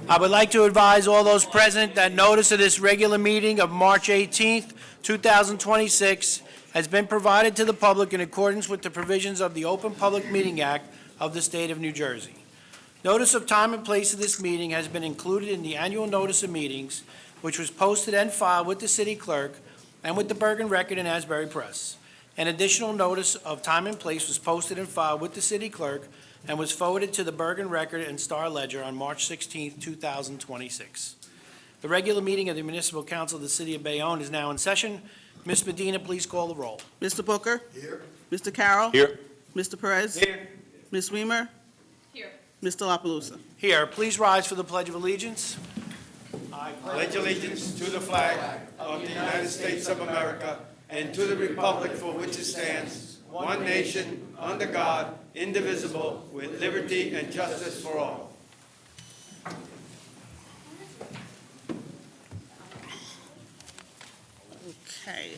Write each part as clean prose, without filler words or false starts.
I would like to advise all those present that notice of this regular meeting of March 18th, 2026 has been provided to the public in accordance with the provisions of the Open Public Meeting Act of the State of New Jersey. Notice of time and place of this meeting has been included in the annual notice of meetings, which was posted and filed with the city clerk and with the Bergen Record and Asbury Press. An additional notice of time and place was posted and filed with the city clerk and was forwarded to the Bergen Record and Star Ledger on March 16, 2026. The regular meeting of the Municipal Council of the City of Bayonne is now in session. Ms. Medina, please call the roll. Mr. Booker? Here. Mr. Carroll? Here. Mr. Perez? Here. Ms. Weimer? Here. Mr. La Palusa? Here, please rise for the Pledge of Allegiance. I Pledge allegiance to the flag of the United States of America and to the republic for which it stands, one nation, under God, indivisible, with liberty and justice for all. Okay.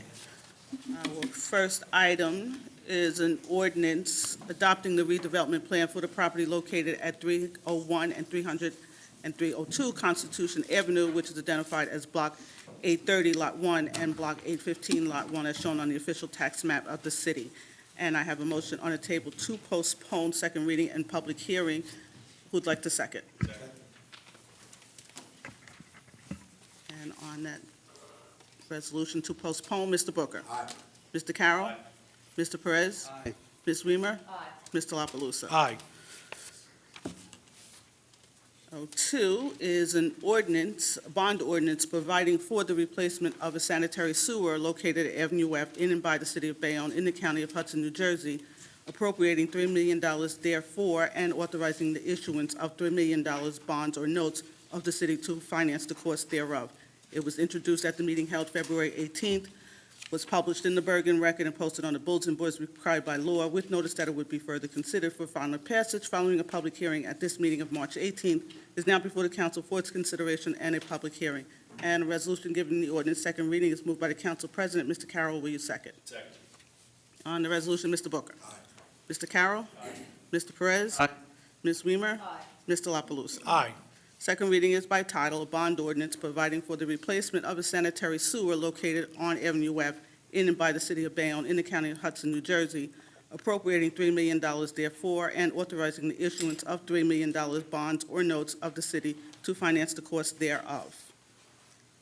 Our first item is an ordinance adopting the redevelopment plan for the property located at 301 and 300 and 302 Constitution Avenue, which is identified as Block 830, Lot 1, and Block 815, Lot 1, as shown on the official tax map of the city. And I have a motion on the table to postpone second reading and public hearing. Who'd like to second? And on that resolution to postpone, Mr. Booker? Aye. Mr. Carroll? Aye. Mr. Perez? Aye. Ms. Weimer? Aye. Mr. La Palusa? Aye. 02 is an ordinance, a bond ordinance, providing for the replacement of a sanitary sewer located at Avenue F in and by the city of Bayonne in the county of Hudson, New Jersey, appropriating $3 million therefore, and authorizing the issuance of $3 million bonds or notes of the city to finance the cost thereof. It was introduced at the meeting held February 18th, was published in the Bergen Record and posted on the bulletin boards required by law, with notice that it would be further considered for final passage following a public hearing at this meeting of March 18th, is now before the council for its consideration and a public hearing. And a resolution giving the ordinance second reading is moved by the council president. Mr. Carroll, will you second? Second. On the resolution, Mr. Booker. Aye. Mr. Carroll. Aye. Mr. Perez. Aye. Ms. Weimer. Aye. Mr. La Palusa? Aye. Second reading is by title, a bond ordinance providing for the replacement of a sanitary sewer located on Avenue F in and by the city of Bayonne in the county of Hudson, New Jersey, appropriating $3 million therefore, and authorizing the issuance of $3 million bonds or notes of the city to finance the cost thereof.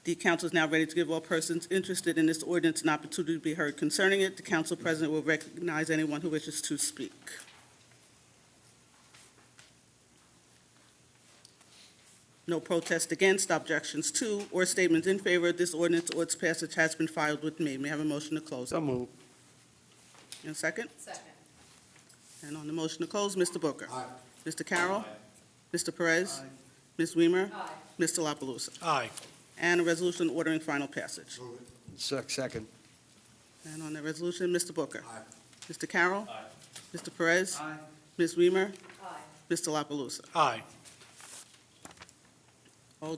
The council is now ready to give all persons interested in this ordinance an opportunity to be heard concerning it. The council president will recognize anyone who wishes to speak. No protest against, objections to, or statements in favor of this ordinance or its passage has been filed with me. May I have a motion to close? So moved. And a second? Second. And on the motion to close, Mr. Booker. Aye. Mr. Carroll. Aye. Mr. Perez. Aye. Ms. Weimer. Aye. Mr. La Palusa? Aye. And a resolution ordering final passage. Second. And on that resolution, Mr. Booker. Aye. Mr. Carroll. Aye. Mr. Perez. Aye. Ms. Weimer. Aye. Mr. La Palusa? Aye.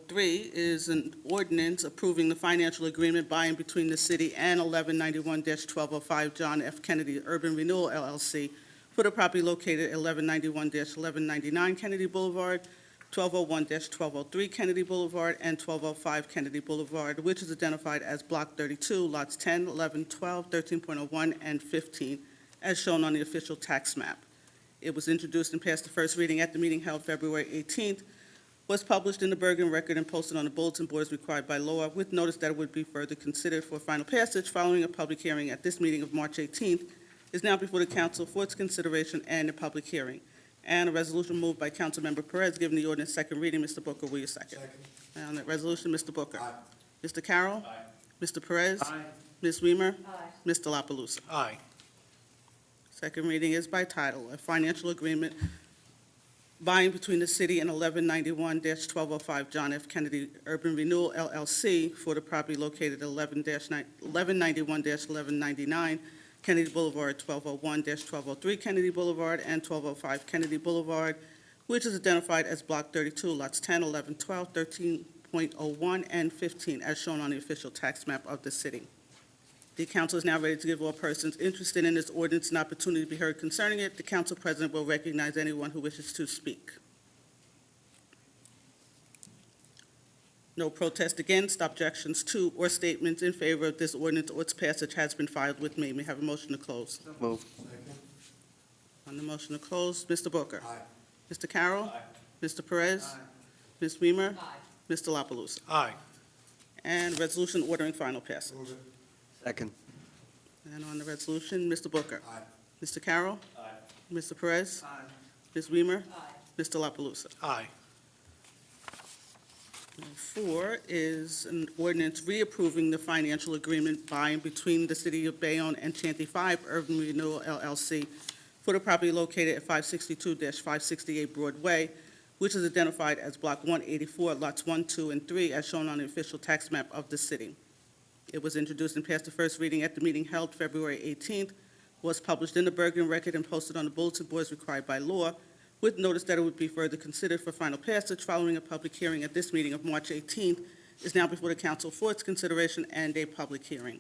03 is an ordinance approving the financial agreement by and between the city and 1191-1205 John F. Kennedy Urban Renewal LLC for the property located at 1191-1199 Kennedy Boulevard, 1201-1203 Kennedy Boulevard, and 1205 Kennedy Boulevard, which is identified as Block 32, Lots 10, 11, 12, 13.01, and 15, as shown on the official tax map. It was introduced and passed the first reading at the meeting held February 18th, was published in the Bergen Record and posted on the bulletin boards required by law, with notice that it would be further considered for final passage following a public hearing at this meeting of March 18th, is now before the council for its consideration and a public hearing. And a resolution moved by Councilmember Perez, giving the ordinance second reading. Mr. Booker, will you second? Second. And on that resolution, Mr. Booker. Aye. Mr. Carroll. Aye. Mr. Perez. Aye. Ms. Weimer. Aye. Mr. La Palusa? Aye. Second reading is by title, a financial agreement by and between the city and 1191-1205 John F. Kennedy Urban Renewal LLC for the property located at 1191-1199 Kennedy Boulevard, 1201-1203 Kennedy Boulevard, and 1205 Kennedy Boulevard, which is identified as Block 32, Lots 10, 11, 12, 13.01, and 15, as shown on the official tax map of the city. The council is now ready to give all persons interested in this ordinance an opportunity to be heard concerning it. The council president will recognize anyone who wishes to speak. No protest against, objections to, or statements in favor of this ordinance or its passage has been filed with me. May I have a motion to close? Move. On the motion to close, Mr. Booker. Aye. Mr. Carroll. Aye. Mr. Perez. Aye. Ms. Weimer. Mr. La Palusa. Aye. And resolution ordering final passage. Move it. Second. And on the resolution, Mr. Booker. Aye. Mr. Carroll. Aye. Mr. Perez. Aye. Ms. Weimer. Mr. La Palusa. Aye. 4 is an ordinance reapproving the financial agreement by and between the City of Bayonne and Chantry 5 Urban Renewal LLC for the property located at 562-568 Broadway, which is identified as Block 184, Lots 1, 2, and 3, as shown on the official tax map of the city. It was introduced and passed the first reading at the meeting held February 18th, was published in the Bergen Record and posted on the bulletin boards required by law, with notice that it would be further considered for final passage following a public hearing at this meeting of March 18th, is now before the council for its consideration and a public hearing.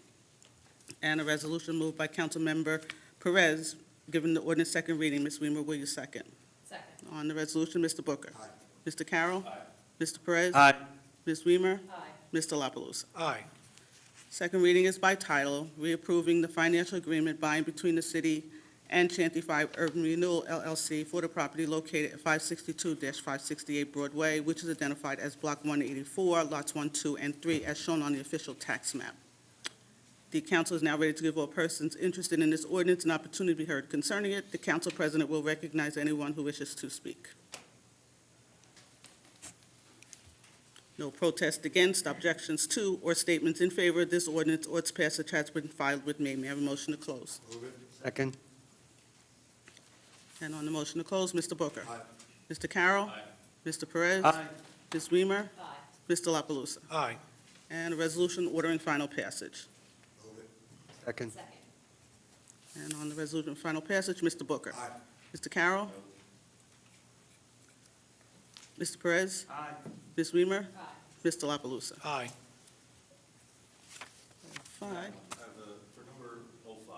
And a resolution moved by Councilmember Perez, given the ordinance second reading. Ms. Weimer, will you second? Second. On the resolution, Mr. Booker. Aye. Mr. Carroll. Aye. Mr. Perez. Aye. Ms. Weimer. Aye. Mr. La Palusa. Aye. Second reading is by title, reapproving the financial agreement by and between the city and Chantry 5 Urban Renewal LLC for the property located at 562-568 Broadway, which is identified as Block 184, Lots 1, 2, and 3, as shown on the official tax map. The council is now ready to give all persons interested in this ordinance an opportunity to be heard concerning it. The council president will recognize anyone who wishes to speak. No protest against, objections to, or statements in favor of this ordinance or its passage has been filed with me. May I have a motion to close? Move it. Second. And on the motion to close, Mr. Booker. Aye. Mr. Carroll. Aye. Mr. Perez. Aye. Ms. Weimer. Aye. Mr. La Palusa. Aye. And a resolution ordering final passage. Move it. Second. Second. And on the resolution of final passage, Mr. Booker. Aye. Mr. Carroll. Mr. Perez. Aye. Ms. Weimer. Aye. Mr. La Palusa. Aye. 5. For number 05,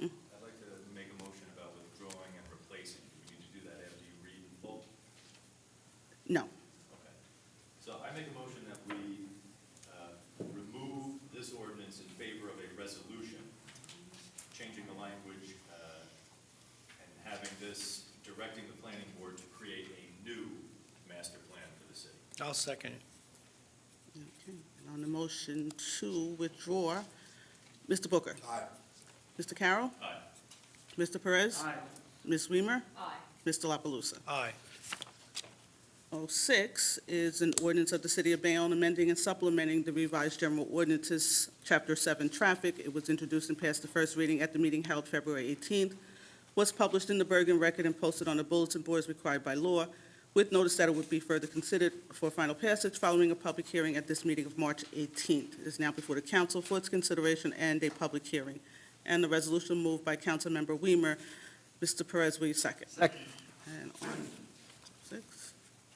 I'd like to make a motion about withdrawing and replacing. Do we need to do that after you read in full? No. Okay. So I make a motion that we remove this ordinance in favor of a resolution, changing the language and having this directing the planning board to create a new master plan for the city. I'll second it. Okay. And on the motion to withdraw, Mr. Booker. Aye. Mr. Carroll. Aye. Mr. Perez. Aye. Ms. Weimer. Aye. Mr. La Palusa. Aye. 06 is an ordinance of the City of Bayonne amending and supplementing the revised general ordinances, Chapter 7, Traffic. It was introduced and passed the first reading at the meeting held February 18th, was published in the Bergen Record and posted on the bulletin boards required by law, with notice that it would be further considered for final passage following a public hearing at this meeting of March 18th. It is now before the council for its consideration and a public hearing. And the resolution moved by Councilmember Weimer. Mr. Perez, will you second? Second. And on 6,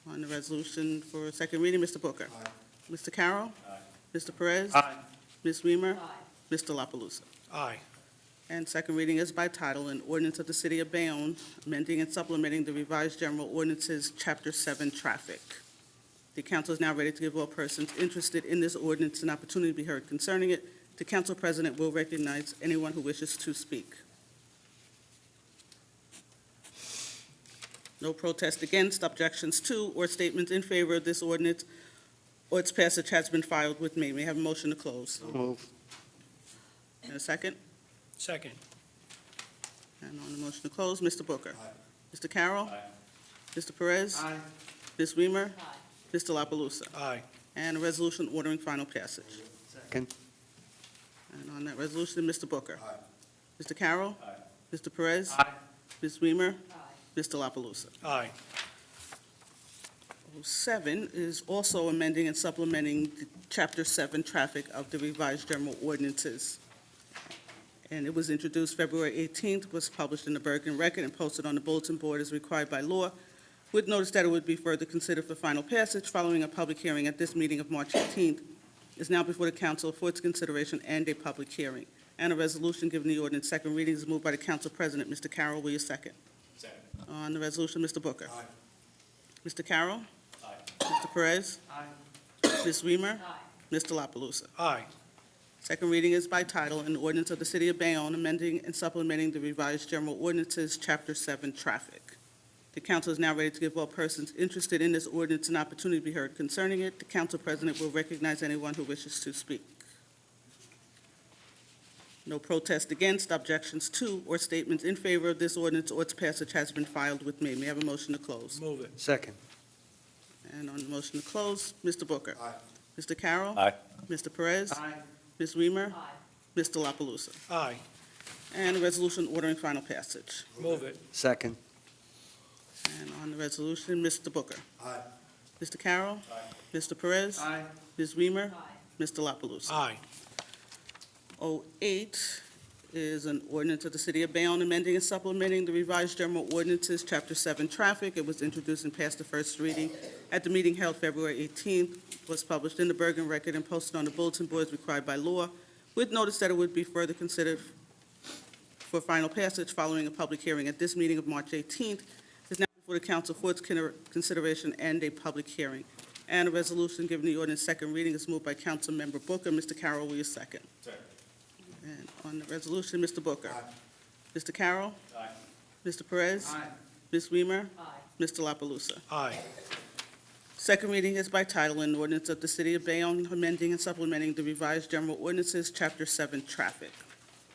on the resolution for second reading, Mr. Booker. Aye. Mr. Carroll. Aye. Mr. Perez. Aye. Ms. Weimer. Aye. Mr. La Palusa. Aye. And second reading is by title, an ordinance of the City of Bayonne, amending and supplementing the revised general ordinances, Chapter 7, Traffic. The council is now ready to give all persons interested in this ordinance an opportunity to be heard concerning it. The council president will recognize anyone who wishes to speak. No protest against, objections to, or statements in favor of this ordinance or its passage has been filed with me. May I have a motion to close? Move. And a second? Second. And on the motion to close, Mr. Booker. Aye. Mr. Carroll. Aye. Mr. Perez. Aye. Ms. Weimer. Aye. Mr. La Palusa. Aye. And a resolution ordering final passage. Second. And on that resolution, Mr. Booker. Aye. Mr. Carroll. Aye. Mr. Perez. Aye. Ms. Weimer. Aye. Mr. La Palusa. Aye. 07 is also amending and supplementing the Chapter 7 Traffic of the revised general ordinances. And it was introduced February 18th, was published in the Bergen Record and posted on the bulletin board as required by law, with notice that it would be further considered for final passage following a public hearing at this meeting of March 18th, is now before the council for its consideration and a public hearing. And a resolution giving the ordinance second reading is moved by the council president. Mr. Carroll, will you second? Second. On the resolution, Mr. Booker. Aye. Mr. Carroll. Aye. Mr. Perez. Aye. Ms. Weimer? Mr. La Palusa? Aye. Second reading is by title, an ordinance of the City of Bayonne amending and supplementing the revised general ordinances, Chapter 7, Traffic. The council is now ready to give all persons interested in this ordinance an opportunity to be heard concerning it. The council president will recognize anyone who wishes to speak. No protest against, objections to, or statements in favor of this ordinance or its passage has been filed with me. May I have a motion to close? Move it. Second. And on the motion to close, Mr. Booker. Aye. Mr. Carroll. Aye. Mr. Perez. Aye. Ms. Weimer. Mr. La Palusa? Aye. And a resolution ordering final passage. Move it. Second. And on the resolution, Mr. Booker. Aye. Mr. Carroll. Aye. Mr. Perez. Aye. Ms. Weimer. Mr. La Palusa? Aye. 08 is an ordinance of the City of Bayonne amending and supplementing the revised general ordinances, Chapter 7, Traffic. It was introduced and passed the first reading at the meeting held February 18th, was published in the Bergen Record and posted on the bulletin boards required by law, with notice that it would be further considered for final passage following a public hearing at this meeting of March 18th. It is now before the council for its consideration and a public hearing. And a resolution giving the ordinance second reading is moved by Councilmember Booker. Mr. Carroll, will you second? Second. And on the resolution, Mr. Booker. Aye. Mr. Carroll. Aye. Mr. Perez. Aye. Ms. Weimer. Mr. La Palusa? Aye. Second reading is by title, an ordinance of the City of Bayonne amending and supplementing the revised general ordinances, Chapter 7, Traffic.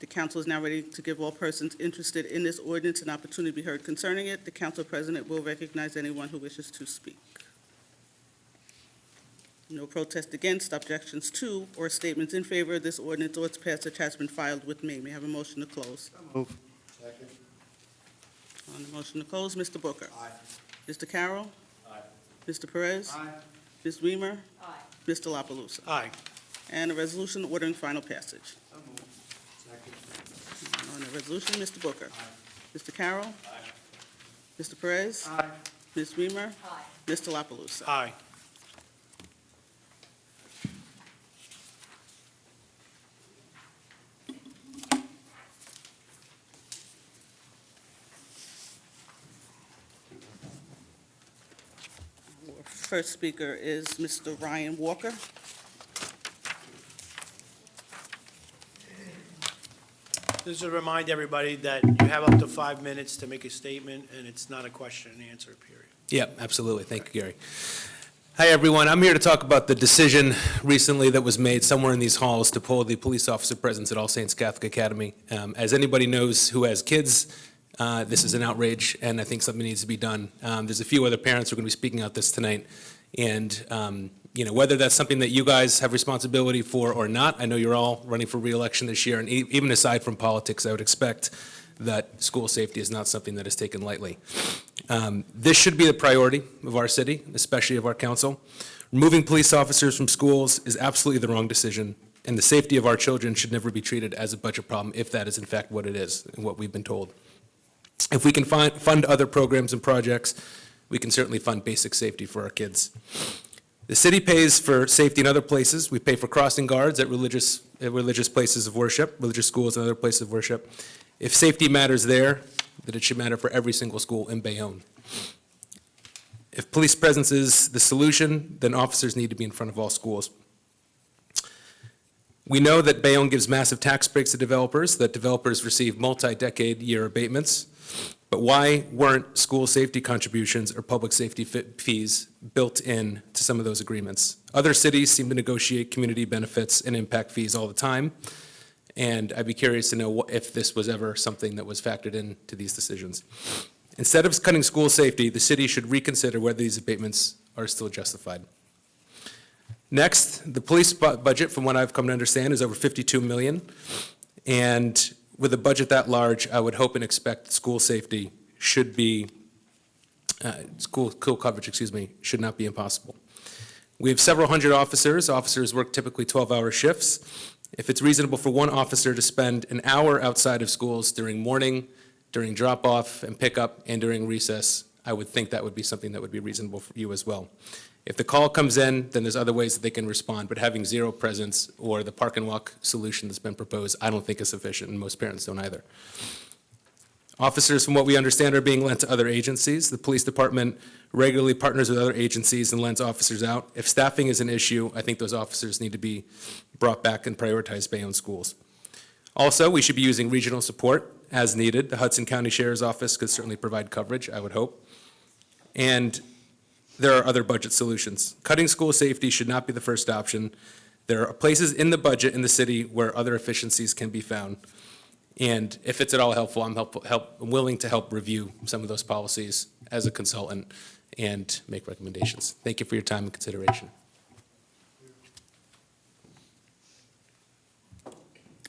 The council is now ready to give all persons interested in this ordinance an opportunity to be heard concerning it. The council president will recognize anyone who wishes to speak. No protest against, objections to, or statements in favor of this ordinance or its passage has been filed with me. May I have a motion to close? Move. Second. On the motion to close, Mr. Booker. Aye. Mr. Carroll. Aye. Mr. Perez. Aye. Ms. Weimer. Mr. La Palusa? Aye. And a resolution ordering final passage. So moved. Second. On the resolution, Mr. Booker. Mr. Carroll. Aye. Mr. Perez. Aye. Ms. Weimer. Mr. La Palusa? Aye. Our first speaker is Mr. Ryan Walker. Just to remind everybody that you have up to 5 minutes to make a statement, and it's not a question and answer period. Yep, absolutely. Thank you, Gary. Hi, everyone. I'm here to talk about the decision recently that was made somewhere in these halls to pull the police officer presence at All Saints Catholic Academy. As anybody knows who has kids, this is an outrage, and I think something needs to be done. There's a few other parents who are going to be speaking out this tonight, and whether that's something that you guys have responsibility for or not, I know you're all running for re-election this year, and even aside from politics, I would expect that school safety is not something that is taken lightly. This should be the priority of our city, especially of our council. Removing police officers from schools is absolutely the wrong decision, and the safety of our children should never be treated as a budget problem, if that is in fact what it is and what we've been told. If we can fund other programs and projects, we can certainly fund basic safety for our kids. The city pays for safety in other places. We pay for crossing guards at religious places of worship, religious schools and other places of worship. If safety matters there, then it should matter for every single school in Bayonne. If police presence is the solution, then officers need to be in front of all schools. We know that Bayonne gives massive tax breaks to developers, that developers receive multi-decade-year abatements. But why weren't school safety contributions or public safety fees built in to some of those agreements? Other cities seem to negotiate community benefits and impact fees all the time, and I'd be curious to know if this was ever something that was factored into these decisions. Instead of cutting school safety, the city should reconsider whether these abatements are still justified. Next, the police budget, from what I've come to understand, is over $52 million, and with a budget that large, I would hope and expect school safety should be, school coverage, should not be impossible. We have several hundred officers. Officers work typically 12-hour shifts. If it's reasonable for one officer to spend an hour outside of schools during morning, during drop-off and pickup, and during recess, I would think that would be something that would be reasonable for you as well. If the call comes in, then there's other ways that they can respond, but having zero presence or the park and walk solution that's been proposed, I don't think is sufficient, and most parents don't either. Officers, from what we understand, are being lent to other agencies. The police department regularly partners with other agencies and lends officers out. If staffing is an issue, I think those officers need to be brought back and prioritize Bayonne schools. Also, we should be using regional support as needed. The Hudson County Sheriff's Office could certainly provide coverage, I would hope. And there are other budget solutions. Cutting school safety should not be the first option. There are places in the budget in the city where other efficiencies can be found. And if it's at all helpful, I'm willing to help review some of those policies as a consultant and make recommendations. Thank you for your time and consideration.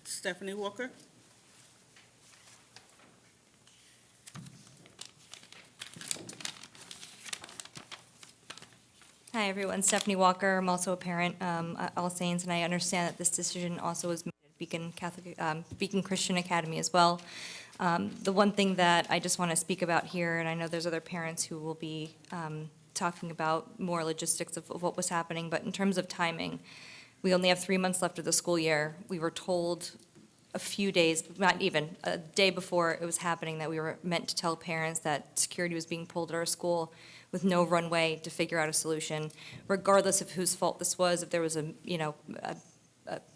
Stephanie Walker? Hi, everyone. Stephanie Walker. I'm also a parent at All Saints, and I understand that this decision also was made at Beacon Christian Academy as well. The one thing that I just want to speak about here, and I know there's other parents who will be talking about more logistics of what was happening, but in terms of timing, we only have 3 months left of the school year. We were told a few days, not even, a day before it was happening, that we were meant to tell parents that security was being pulled at our school with no runway to figure out a solution, regardless of whose fault this was, if there was a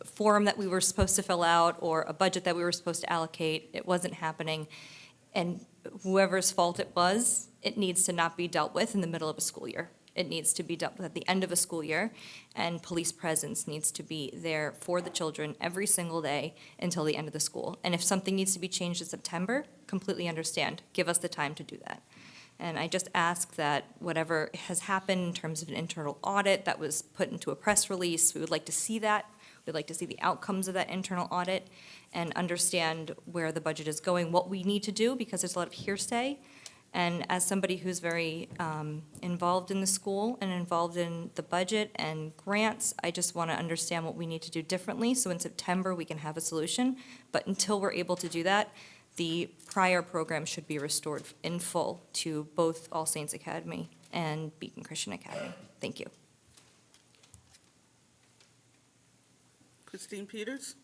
form that we were supposed to fill out or a budget that we were supposed to allocate. It wasn't happening. And whoever's fault it was, it needs to not be dealt with in the middle of a school year. It needs to be dealt with at the end of a school year, and police presence needs to be there for the children every single day until the end of the school. And if something needs to be changed in September, completely understand. Give us the time to do that. And I just ask that whatever has happened in terms of an internal audit that was put into a press release, we would like to see that. We'd like to see the outcomes of that internal audit and understand where the budget is going, what we need to do, because there's a lot of hearsay. And as somebody who's very involved in the school and involved in the budget and grants, I just want to understand what we need to do differently so in September we can have a solution. But until we're able to do that, the prior program should be restored in full to both All Saints Academy and Beacon Christian Academy. Thank you. Christine Peters?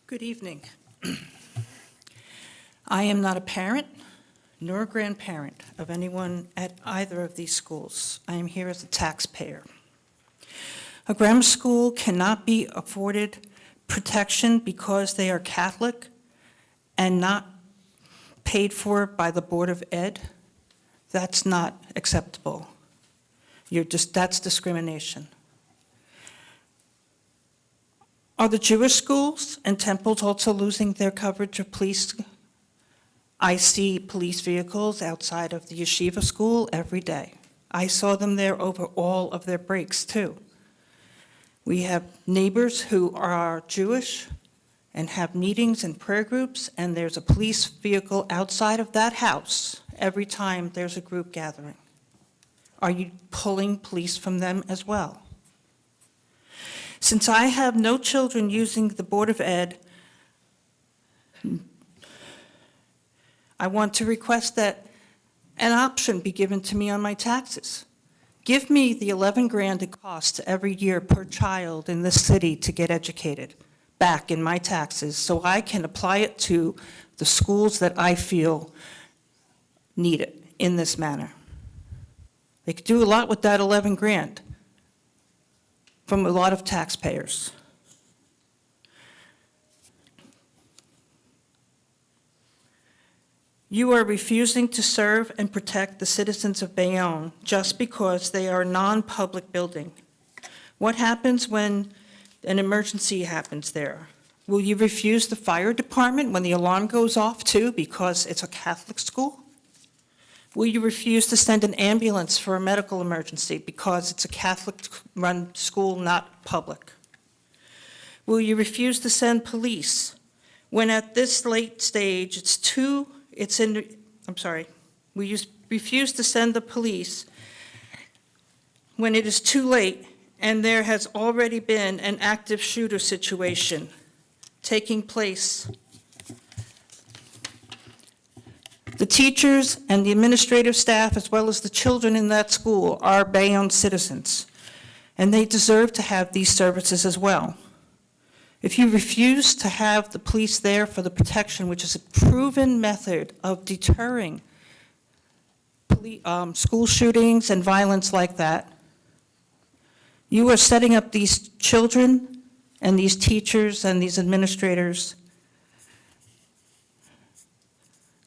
Good evening. I am not a parent nor a grandparent of anyone at either of these schools. I am here as a taxpayer. A grammar school cannot be afforded protection because they are Catholic and not paid for by the Board of Ed. That's not acceptable. That's discrimination. Are the Jewish schools and temples also losing their coverage of police? I see police vehicles outside of the yeshiva school every day. I saw them there over all of their breaks, too. We have neighbors who are Jewish and have meetings and prayer groups, and there's a police vehicle outside of that house every time there's a group gathering. Are you pulling police from them as well? Since I have no children using the Board of Ed, I want to request that an option be given to me on my taxes. Give me the 11 grand it costs every year per child in this city to get educated back in my taxes so I can apply it to the schools that I feel need it in this manner. They could do a lot with that 11 grand from a lot of taxpayers. You are refusing to serve and protect the citizens of Bayonne just because they are a non-public building. What happens when an emergency happens there? Will you refuse the fire department when the alarm goes off too because it's a Catholic school? Will you refuse to send an ambulance for a medical emergency because it's a Catholic-run school, not public? Will you refuse to send police when at this late stage will you refuse to send the police when it is too late and there has already been an active shooter situation taking place? The teachers and the administrative staff, as well as the children in that school, are Bayonne citizens, and they deserve to have these services as well. If you refuse to have the police there for the protection, which is a proven method of deterring school shootings and violence like that, you are setting up these children and these teachers and these administrators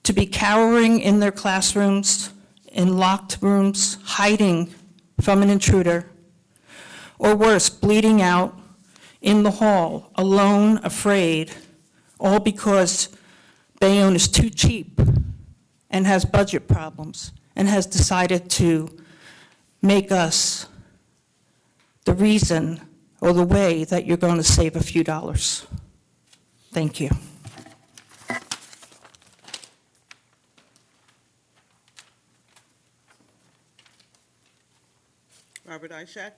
to be cowering in their classrooms, in locked rooms, hiding from an intruder, or worse, bleeding out in the hall, alone, afraid, all because Bayonne is too cheap and has budget problems and has decided to make us the reason or the way that you're going to save a few dollars. Thank you. Robert Ishak.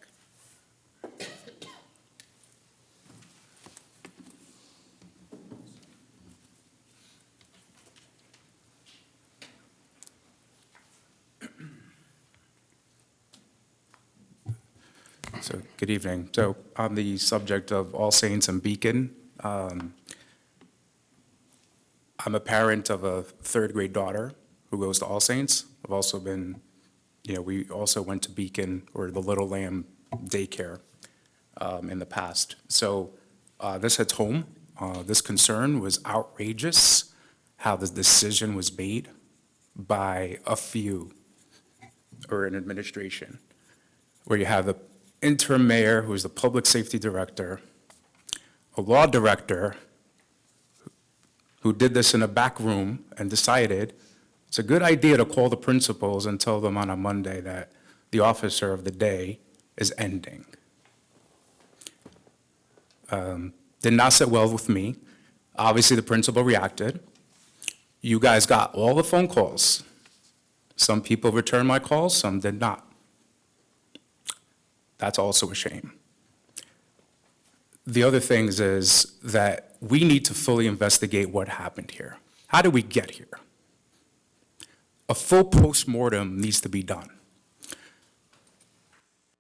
So, good evening. So, on the subject of All Saints and Beacon, I'm a parent of a third grade daughter who goes to All Saints. I've also been, we also went to Beacon or the Little Lamb daycare in the past. So, this hits home. This concern was outrageous, how the decision was made by a few or an administration, where you have the interim mayor, who is the public safety director, a law director who did this in a back room and decided it's a good idea to call the principals and tell them on a Monday that the officer of the day is ending. Did not sit well with me. Obviously, the principal reacted. You guys got all the phone calls. Some people returned my calls, some did not. That's also a shame. The other things is that we need to fully investigate what happened here. How did we get here? A full postmortem needs to be done.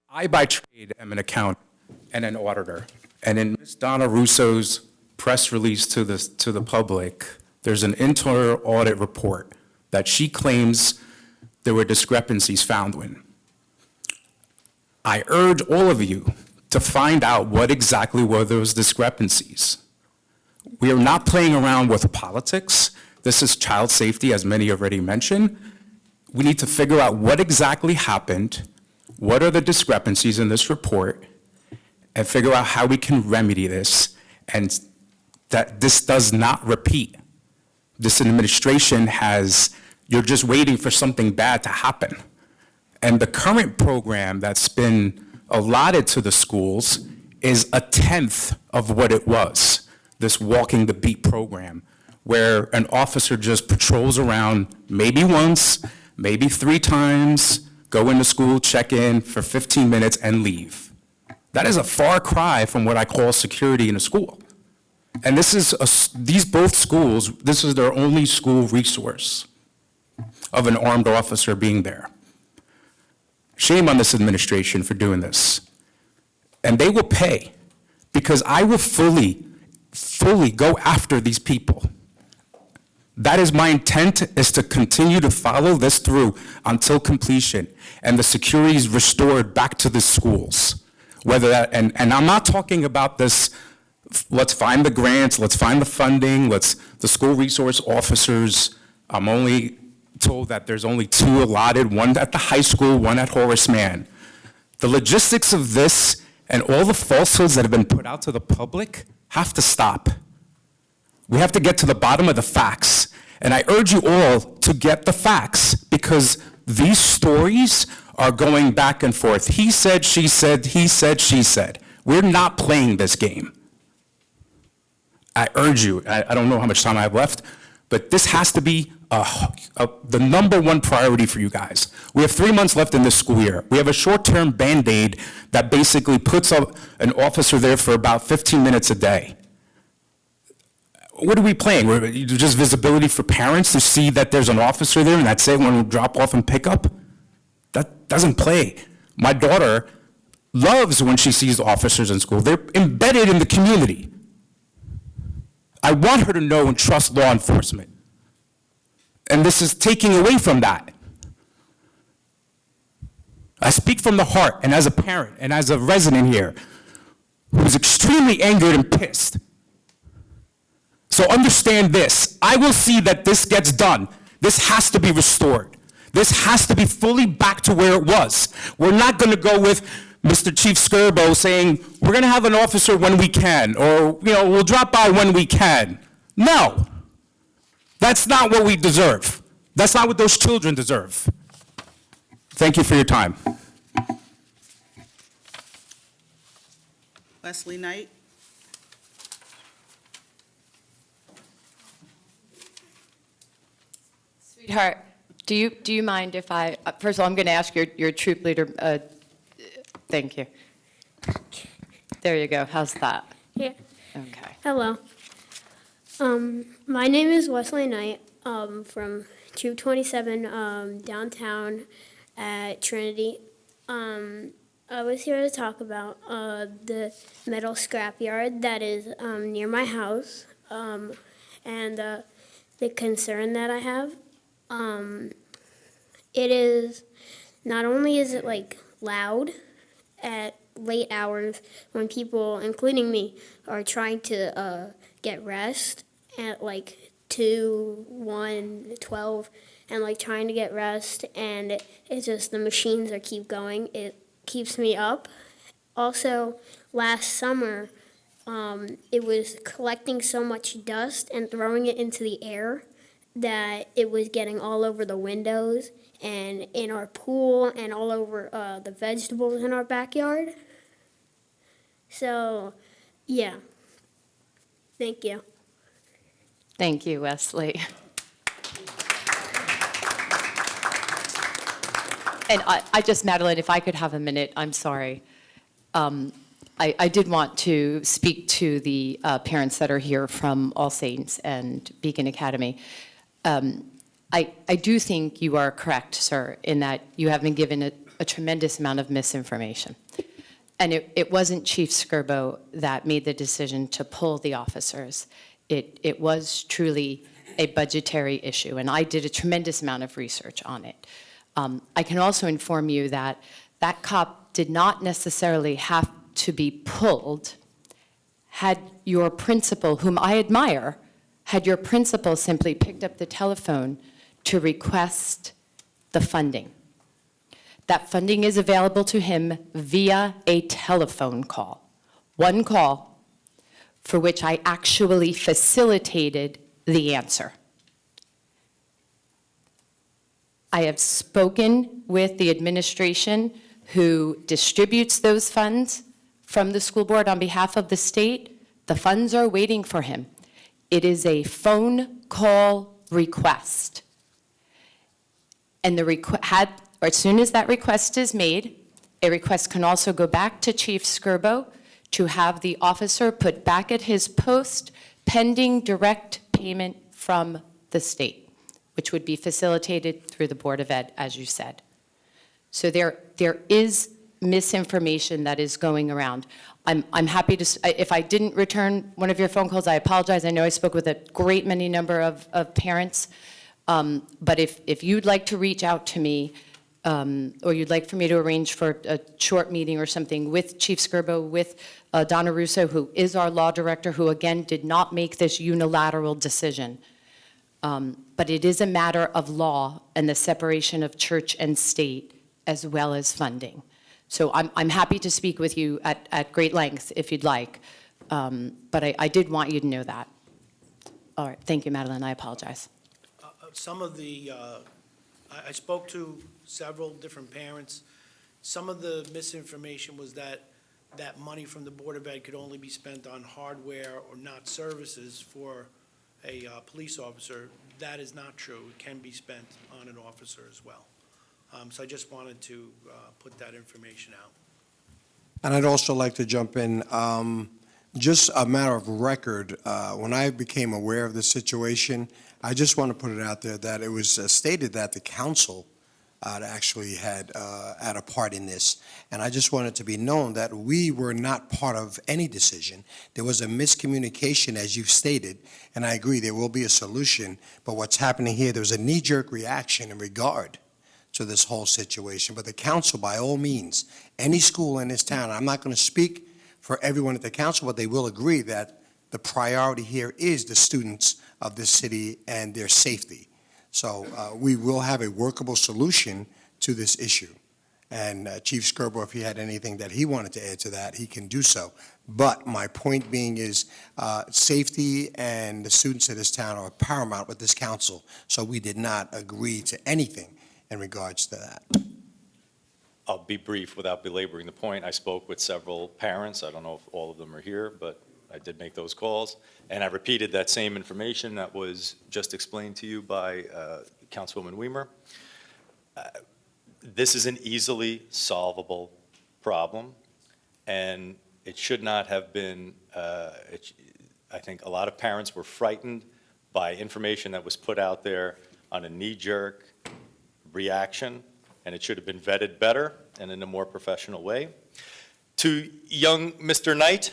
I, by trade, am an accountant and an auditor. And in Ms. Donna Russo's press release to the public, there's an internal audit report that she claims there were discrepancies found in. I urge all of you to find out what exactly were those discrepancies. We are not playing around with politics. This is child safety, as many already mentioned. We need to figure out what exactly happened, what are the discrepancies in this report, and figure out how we can remedy this, and that this does not repeat. This administration you're just waiting for something bad to happen. And the current program that's been allotted to the schools is 1/10 of what it was, this Walking the Beat program, where an officer just patrols around maybe once, maybe 3 times, go into school, check in for 15 minutes, and leave. That is a far cry from what I call security in a school. And these both schools, this is their only school resource of an armed officer being there. Shame on this administration for doing this. And they will pay, because I will fully go after these people. That is my intent, is to continue to follow this through until completion and the security is restored back to the schools. And I'm not talking about this, let's find the grants, let's find the funding, the school resource officers. I'm only told that there's only 2 allotted, one at the high school, one at Horace Mann. The logistics of this and all the falsehoods that have been put out to the public have to stop. We have to get to the bottom of the facts. And I urge you all to get the facts, because these stories are going back and forth. He said, she said, he said, she said. We're not playing this game. I urge you, I don't know how much time I have left, but this has to be the #1 priority for you guys. We have 3 months left in this school year. We have a short-term Band-Aid that basically puts an officer there for about 15 minutes a day. What are we playing? Just visibility for parents to see that there's an officer there and that's it when we drop off and pick up? That doesn't play. My daughter loves when she sees officers in school. They're embedded in the community. I want her to know and trust law enforcement. And this is taking away from that. I speak from the heart, and as a parent, and as a resident here, who's extremely angered and pissed. So understand this. I will see that this gets done. This has to be restored. This has to be fully back to where it was. We're not going to go with Mr. Chief Skirbo saying, we're going to have an officer when we can, or, we'll drop by when we can. No. That's not what we deserve. That's not what those children deserve. Thank you for your time. Wesley Knight. Sweetheart, do you mind if I, first of all, I'm going to ask your troop leader, thank you. There you go, how's that? Yeah. Okay. Hello. My name is Wesley Knight, from Troop 27, downtown at Trinity. I was here to talk about the metal scrapyard that is near my house, and the concern that I have. It is, not only is it like loud at late hours when people, including me, are trying to get rest at like 2, 1, 12, and like trying to get rest, and it's just the machines that keep going. It keeps me up. Also, last summer, it was collecting so much dust and throwing it into the air that it was getting all over the windows and in our pool and all over the vegetables in our backyard. So, yeah. Thank you. Thank you, Wesley. And I just, Madeline, if I could have a minute, I'm sorry. I did want to speak to the parents that are here from All Saints and Beacon Academy. I do think you are correct, sir, in that you have been given a tremendous amount of misinformation. And it wasn't Chief Skirbo that made the decision to pull the officers. It was truly a budgetary issue, and I did a tremendous amount of research on it. I can also inform you that that cop did not necessarily have to be pulled had your principal, whom I admire, had your principal simply picked up the telephone to request the funding. That funding is available to him via a telephone call. One call for which I actually facilitated the answer. I have spoken with the administration who distributes those funds from the school board on behalf of the state. The funds are waiting for him. It is a phone call request. And as soon as that request is made, a request can also go back to Chief Skirbo to have the officer put back at his post pending direct payment from the state, which would be facilitated through the Board of Ed, as you said. So there is misinformation that is going around. I'm happy to, if I didn't return one of your phone calls, I apologize. I know I spoke with a great many number of parents, but if you'd like to reach out to me, or you'd like for me to arrange for a short meeting or something with Chief Skirbo, with Donna Russo, who is our law director, who again did not make this unilateral decision. But it is a matter of law and the separation of church and state, as well as funding. So I'm happy to speak with you at great length if you'd like, but I did want you to know that. All right, thank you, Madeline, I apologize. Some of the, I spoke to several different parents. Some of the misinformation was that money from the Board of Ed could only be spent on hardware or not services for a police officer. That is not true. It can be spent on an officer as well. So I just wanted to put that information out. And I'd also like to jump in. Just a matter of record, when I became aware of the situation, I just want to put it out there that it was stated that the council actually had a part in this. And I just want it to be known that we were not part of any decision. There was a miscommunication, as you've stated, and I agree there will be a solution. But what's happening here, there's a knee-jerk reaction in regard to this whole situation. But the council, by all means, any school in this town, I'm not going to speak for everyone at the council, but they will agree that the priority here is the students of this city and their safety. So we will have a workable solution to this issue. And Chief Skirbo, if he had anything that he wanted to add to that, he can do so. But my point being is safety and the students of this town are paramount with this council. So we did not agree to anything in regards to that. I'll be brief without belaboring the point. I spoke with several parents. I don't know if all of them are here, but I did make those calls. And I repeated that same information that was just explained to you by Councilwoman Weimer. This is an easily solvable problem, and it should not have been, I think a lot of parents were frightened by information that was put out there on a knee-jerk reaction, and it should have been vetted better and in a more professional way. To young Mr. Knight,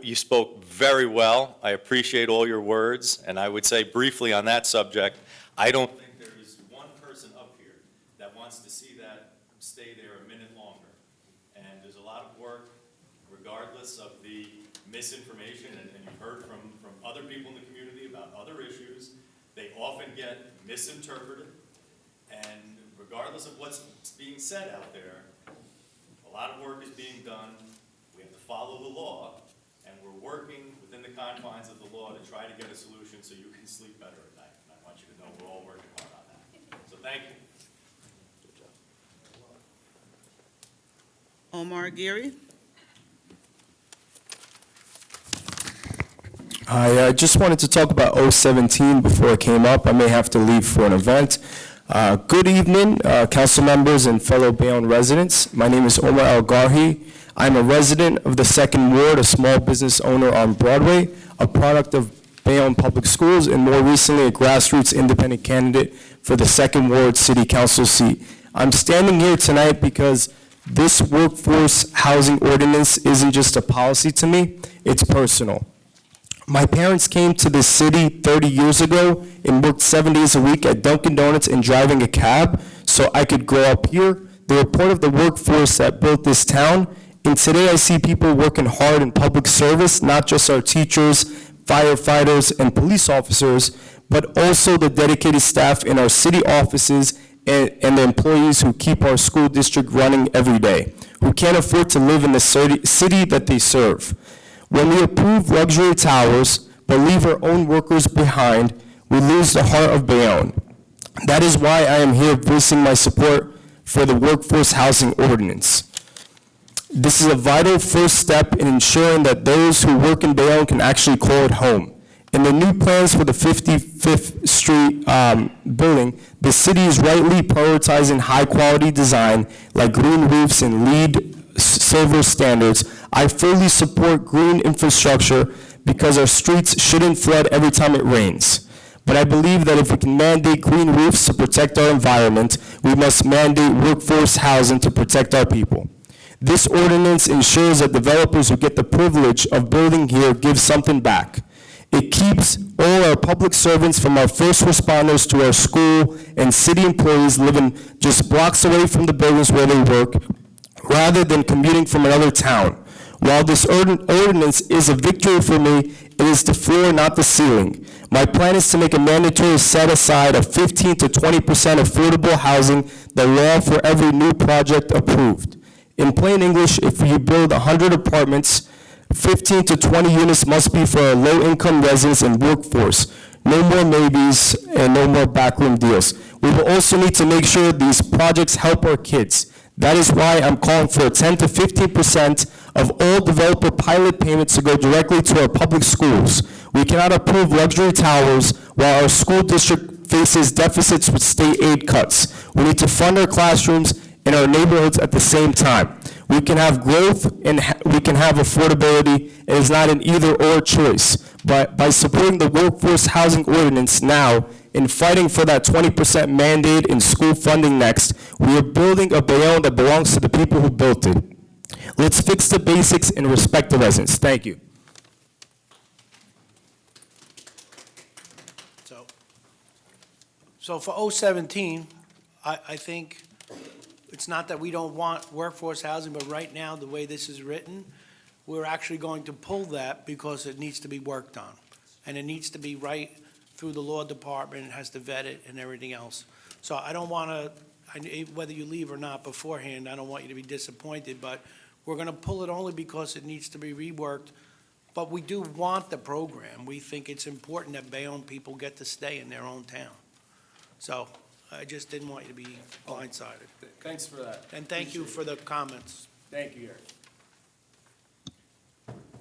you spoke very well. I appreciate all your words, and I would say briefly on that subject, I don't think there is one person up here that wants to see that stay there a minute longer. And there's a lot of work, regardless of the misinformation, and you've heard from other people in the community about other issues. They often get misinterpreted, and regardless of what's being said out there, a lot of work is being done. We have to follow the law, and we're working within the confines of the law to try to get a solution so you can sleep better at night. And I want you to know we're all working hard on that. So thank you. Omar Geary. I just wanted to talk about 017 before it came up. I may have to leave for an event. Good evening, council members and fellow Bayonne residents. My name is Omar Al-Garhi. I'm a resident of the 2nd Ward, a small business owner on Broadway, a product of Bayonne Public Schools, and more recently a grassroots independent candidate for the 2nd Ward City Council seat. I'm standing here tonight because this workforce housing ordinance isn't just a policy to me, it's personal. My parents came to this city 30 years ago and worked 7 days a week at Dunkin' Donuts and driving a cab so I could grow up here. They were part of the workforce that built this town, and today I see people working hard in public service, not just our teachers, firefighters, and police officers, but also the dedicated staff in our city offices and the employees who keep our school district running every day, who can't afford to live in the city that they serve. When we approve luxury towers but leave our own workers behind, we lose the heart of Bayonne. That is why I am here voicing my support for the workforce housing ordinance. This is a vital first step in ensuring that those who work in Bayonne can actually call it home. In the new plans for the 55th Street building, the city is rightly prioritizing high-quality design like green roofs and LEED silver standards. I fully support green infrastructure because our streets shouldn't flood every time it rains. But I believe that if we can mandate green roofs to protect our environment, we must mandate workforce housing to protect our people. This ordinance ensures that developers who get the privilege of building here give something back. It keeps all our public servants, from our first responders to our school and city employees, living just blocks away from the buildings where they work, rather than commuting from another town. While this ordinance is a victory for me, it is the floor, not the ceiling. My plan is to make a mandatory set aside of 15 to 20% affordable housing, the law for every new project approved. In plain English, if you build 100 apartments, 15 to 20 units must be for our low-income residents and workforce. No more maybes and no more backroom deals. We will also need to make sure these projects help our kids. That is why I'm calling for 10 to 15% of all developer pilot payments to go directly to our public schools. We cannot approve luxury towers while our school district faces deficits with state aid cuts. We need to fund our classrooms in our neighborhoods at the same time. We can have growth and we can have affordability. It is not an either-or choice. But by supporting the workforce housing ordinance now and fighting for that 20% mandate in school funding next, we are building a Bayonne that belongs to the people who built it. Let's fix the basics and respect the residents. Thank you. So for 017, I think it's not that we don't want workforce housing, but right now, the way this is written, we're actually going to pull that because it needs to be worked on. And it needs to be right through the law department, it has to vet it and everything else. So I don't want to, whether you leave or not beforehand, I don't want you to be disappointed, but we're going to pull it only because it needs to be reworked. But we do want the program. We think it's important that Bayonne people get to stay in their own town. So I just didn't want you to be blindsided. Thanks for that. And thank you for the comments. Thank you, Gary.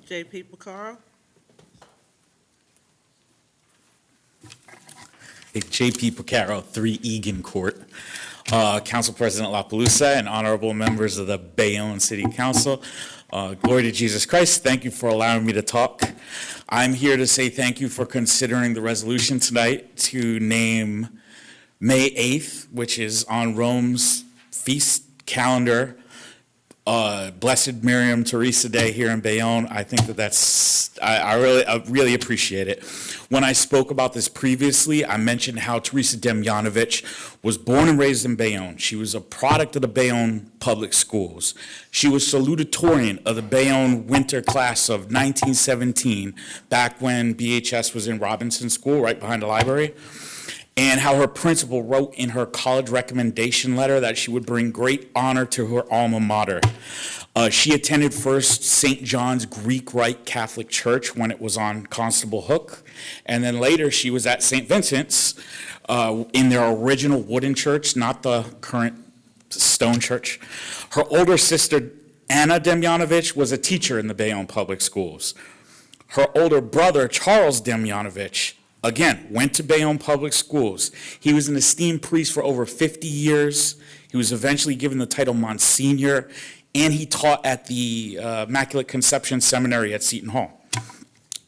J.P. Picaro? J.P. Picaro, 3 Egan Court. Council President La Palusa and honorable members of the Bayonne City Council. Glory to Jesus Christ. Thank you for allowing me to talk. I'm here to say thank you for considering the resolution tonight to name May 8th, which is on Rome's feast calendar, Blessed Miriam Teresa Day here in Bayonne. I think I really appreciate it. When I spoke about this previously, I mentioned how Teresa Demjanovich was born and raised in Bayonne. She was a product of the Bayonne public schools. She was salutatorian of the Bayonne winter class of 1917, back when BHS was in Robinson School, right behind the library. And how her principal wrote in her college recommendation letter that she would bring great honor to her alma mater. She attended first St. John's Greek Rite Catholic Church when it was on Constable Hook, and then later she was at St. Vincent's in their original wooden church, not the current stone church. Her older sister, Anna Demjanovich, was a teacher in the Bayonne Public Schools. Her older brother, Charles Demjanovich, again, went to Bayonne Public Schools. He was an esteemed priest for over 50 years. He was eventually given the title Monsignor, and he taught at the Immaculate Conception Seminary at Seton Hall.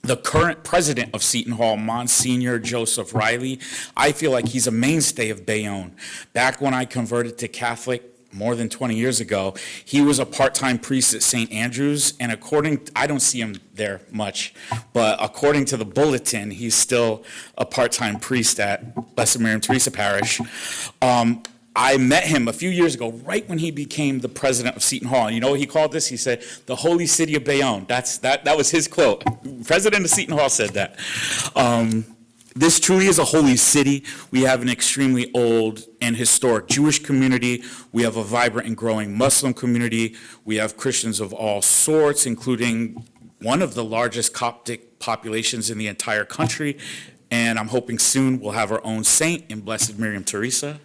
The current president of Seton Hall, Monsignor Joseph Riley, I feel like he's a mainstay of Bayonne. Back when I converted to Catholic more than 20 years ago, he was a part-time priest at St. Andrew's, and I don't see him there much, but according to the bulletin, he's still a part-time priest at Blessed Miriam Teresa Parish. I met him a few years ago, right when he became the president of Seton Hall. You know what he called this? He said, the holy city of Bayonne. That was his quote. President of Seton Hall said that. This truly is a holy city. We have an extremely old and historic Jewish community. We have a vibrant and growing Muslim community. We have Christians of all sorts, including one of the largest Coptic populations in the entire country. And I'm hoping soon we'll have our own saint in Blessed Miriam Teresa.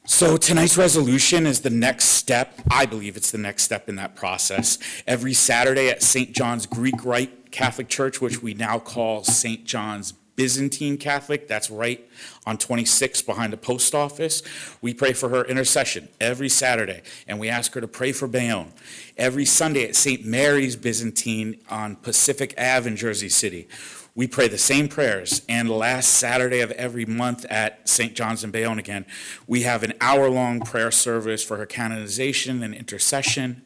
So tonight's resolution is the next step. I believe it's the next step in that process. Every Saturday at St. John's Greek Rite Catholic Church, which we now call St. John's Byzantine Catholic, that's right on 26 behind the post office. We pray for her intercession every Saturday, and we ask her to pray for Bayonne. Every Sunday at St. Mary's Byzantine on Pacific Ave in Jersey City, we pray the same prayers. And the last Saturday of every month at St. John's in Bayonne again, we have an hour-long prayer service for her canonization and intercession.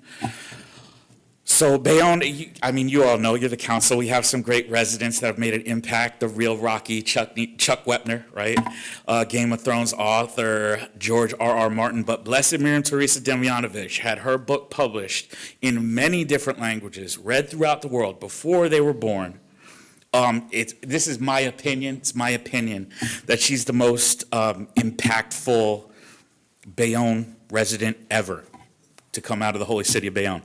So Bayonne, you all know, you're the council. We have some great residents that have made an impact. The real Rocky, Chuck Wepner, right? Game of Thrones author, George R.R. Martin. But Blessed Miriam Teresa Demjanovich had her book published in many different languages, read throughout the world before they were born. This is my opinion. It's my opinion that she's the most impactful Bayonne resident ever to come out of the holy city of Bayonne.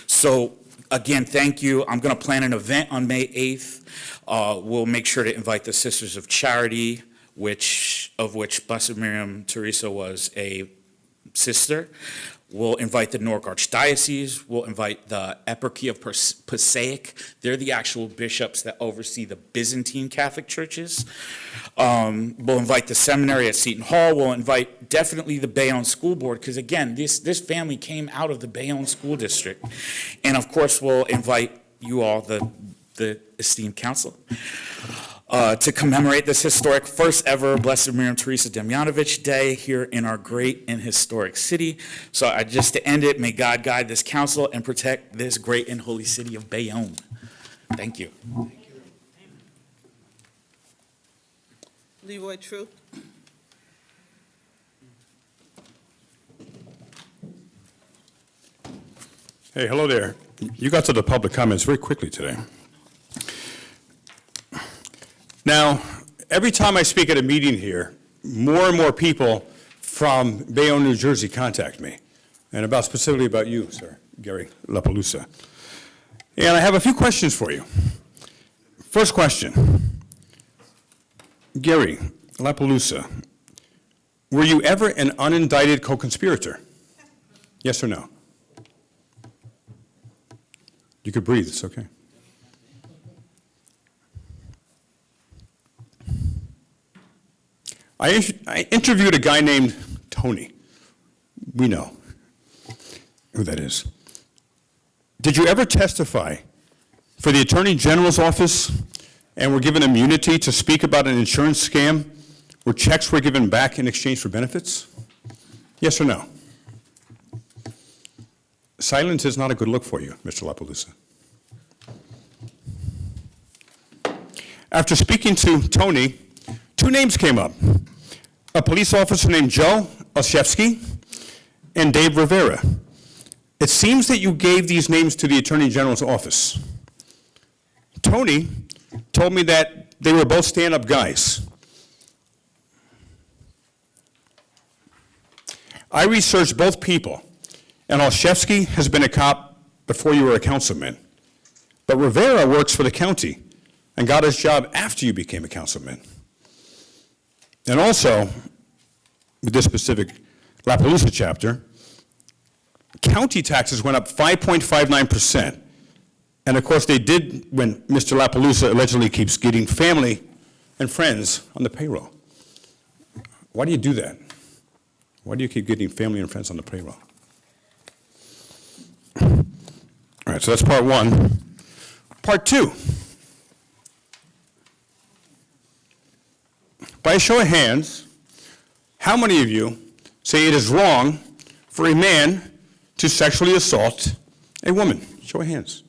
So again, thank you. I'm going to plan an event on May 8th. We'll make sure to invite the Sisters of Charity, of which Blessed Miriam Teresa was a sister. We'll invite the Newark Archdiocese. We'll invite the Eparchy of Passaic. They're the actual bishops that oversee the Byzantine Catholic churches. We'll invite the seminary at Seton Hall. We'll invite definitely the Bayonne School Board, because again, this family came out of the Bayonne School District. And of course, we'll invite you all, the esteemed council, to commemorate this historic first ever Blessed Miriam Teresa Demjanovich Day here in our great and historic city. So just to end it, may God guide this council and protect this great and holy city of Bayonne. Thank you. Leroy True. Hey, hello there. You got to the public comments very quickly today. Now, every time I speak at a meeting here, more and more people from Bayonne, New Jersey contact me, and specifically about you, sir, Gary LaPalooza. And I have a few questions for you. First question. Gary LaPalooza, were you ever an unindicted co-conspirator? Yes or no? You could breathe, it's okay. I interviewed a guy named Tony. We know who that is. Did you ever testify for the Attorney General's office and were given immunity to speak about an insurance scam where checks were given back in exchange for benefits? Yes or no? Silence is not a good look for you, Mr. LaPalooza. After speaking to Tony, two names came up. A police officer named Joe Olszewski and Dave Rivera. It seems that you gave these names to the Attorney General's office. Tony told me that they were both stand-up guys. I researched both people, and Olszewski has been a cop before you were a councilman. But Rivera works for the county and got his job after you became a councilman. And also, with this specific LaPalooza chapter, county taxes went up 5.59%. And of course they did when Mr. LaPalooza allegedly keeps getting family and friends on the payroll. Why do you do that? Why do you keep getting family and friends on the payroll? All right, so that's part one. Part two. By a show of hands, how many of you say it is wrong for a man to sexually assault a woman? Show of hands.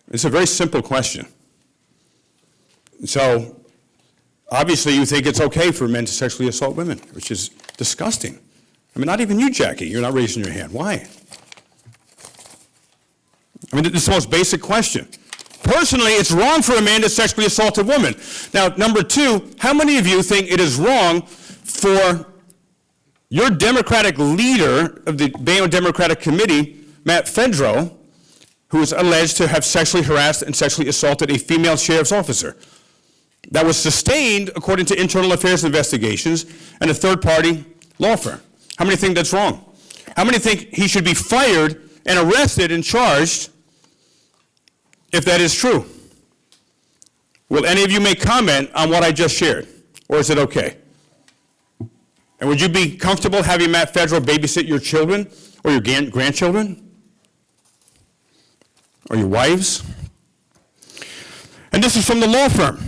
It's a very simple question. So, obviously you think it's okay for men to sexually assault women, which is disgusting. I mean, not even you, Jackie, you're not raising your hand. Why? I mean, it's the most basic question. Personally, it's wrong for a man to sexually assault a woman. Now, number two, how many of you think it is wrong for your Democratic leader of the Bayonne Democratic Committee, Matt Fedro, who is alleged to have sexually harassed and sexually assaulted a female sheriff's officer? That was sustained according to internal affairs investigations and a third-party law firm. How many think that's wrong? How many think he should be fired and arrested and charged if that is true? Will any of you make comment on what I just shared, or is it okay? And would you be comfortable having Matt Fedro babysit your children or your grandchildren? Or your wives? And this is from the law firm.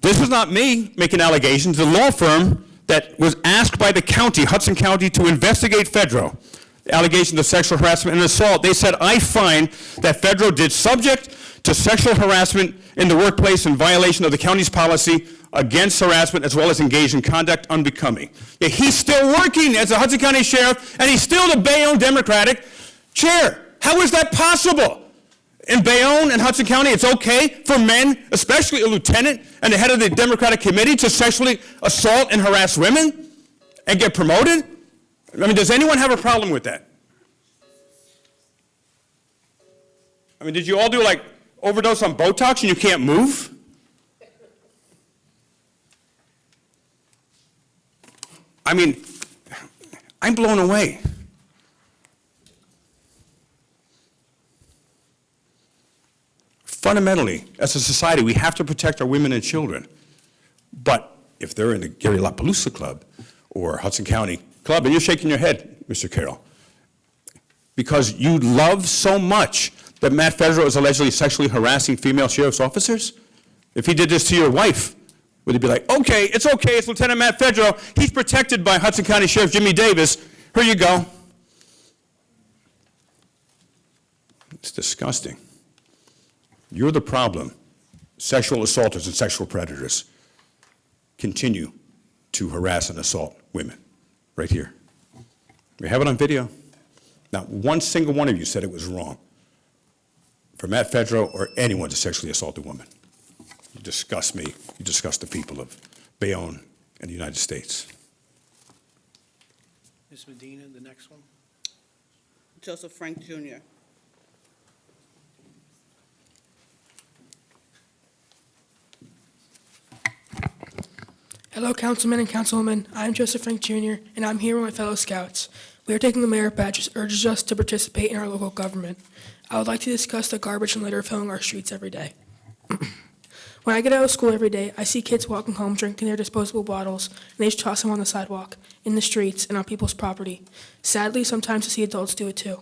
This was not me making allegations. The law firm that was asked by the county, Hudson County, to investigate Fedro, allegations of sexual harassment and assault, they said, I find that Fedro did subject to sexual harassment in the workplace in violation of the county's policy against harassment, as well as engaged in conduct unbecoming. Yet he's still working as a Hudson County sheriff, and he's still the Bayonne Democratic chair. How is that possible? In Bayonne and Hudson County, it's okay for men, especially a lieutenant and the head of the Democratic Committee, to sexually assault and harass women and get promoted? I mean, does anyone have a problem with that? I mean, did you all do like overdose on Botox and you can't move? I mean, I'm blown away. Fundamentally, as a society, we have to protect our women and children. But if they're in the Gary LaPalooza Club or Hudson County Club, and you're shaking your head, Mr. Carroll, because you love so much that Matt Federer is allegedly sexually harassing female sheriff's officers? If he did this to your wife, would he be like, okay, it's Lieutenant Matt Federer. He's protected by Hudson County Sheriff Jimmy Davis. Here you go. It's disgusting. You're the problem. Sexual assaulters and sexual predators continue to harass and assault women right here. We have it on video. Not one single one of you said it was wrong for Matt Federer or anyone to sexually assault a woman. You disgust me. You disgust the people of Bayonne and the United States. Ms. Medina, the next one. Joseph Frank Jr. Hello, Councilmen and Councilwomen. I'm Joseph Frank Jr., and I'm here with my fellow Scouts. We are taking the merit badge, which urges us to participate in our local government. I would like to discuss the garbage and litter filling our streets every day. When I get out of school every day, I see kids walking home drinking their disposable bottles, and they just toss them on the sidewalk, in the streets, and on people's property. Sadly, sometimes I see adults do it too.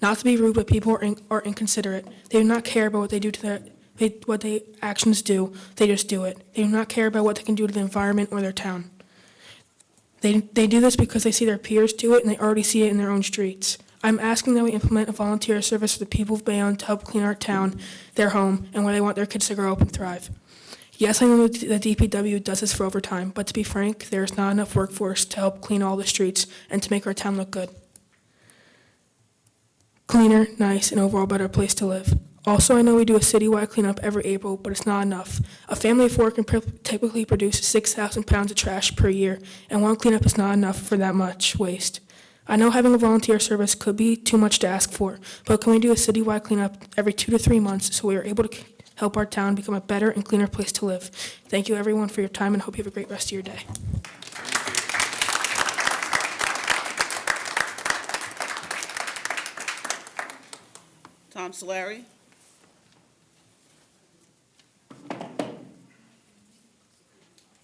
Not to be rude, but people are inconsiderate. They do not care about what they do to their what their actions do, they just do it. They do not care about what they can do to the environment or their town. They do this because they see their peers do it and they already see it in their own streets. I'm asking that we implement a volunteer service for the people of Bayonne to help clean our town, their home, and where they want their kids to grow up and thrive. Yes, I know that the DPW does this for overtime, but to be frank, there is not enough workforce to help clean all the streets and to make our town look good. Cleaner, nice, and overall better place to live. Also, I know we do a citywide cleanup every April, but it's not enough. A family of four can typically produce 6,000 pounds of trash per year, and one cleanup is not enough for that much waste. I know having a volunteer service could be too much to ask for, but can we do a citywide cleanup every 2 to 3 months so we are able to help our town become a better and cleaner place to live? Thank you, everyone, for your time, and hope you have a great rest of your day. Tom Solari.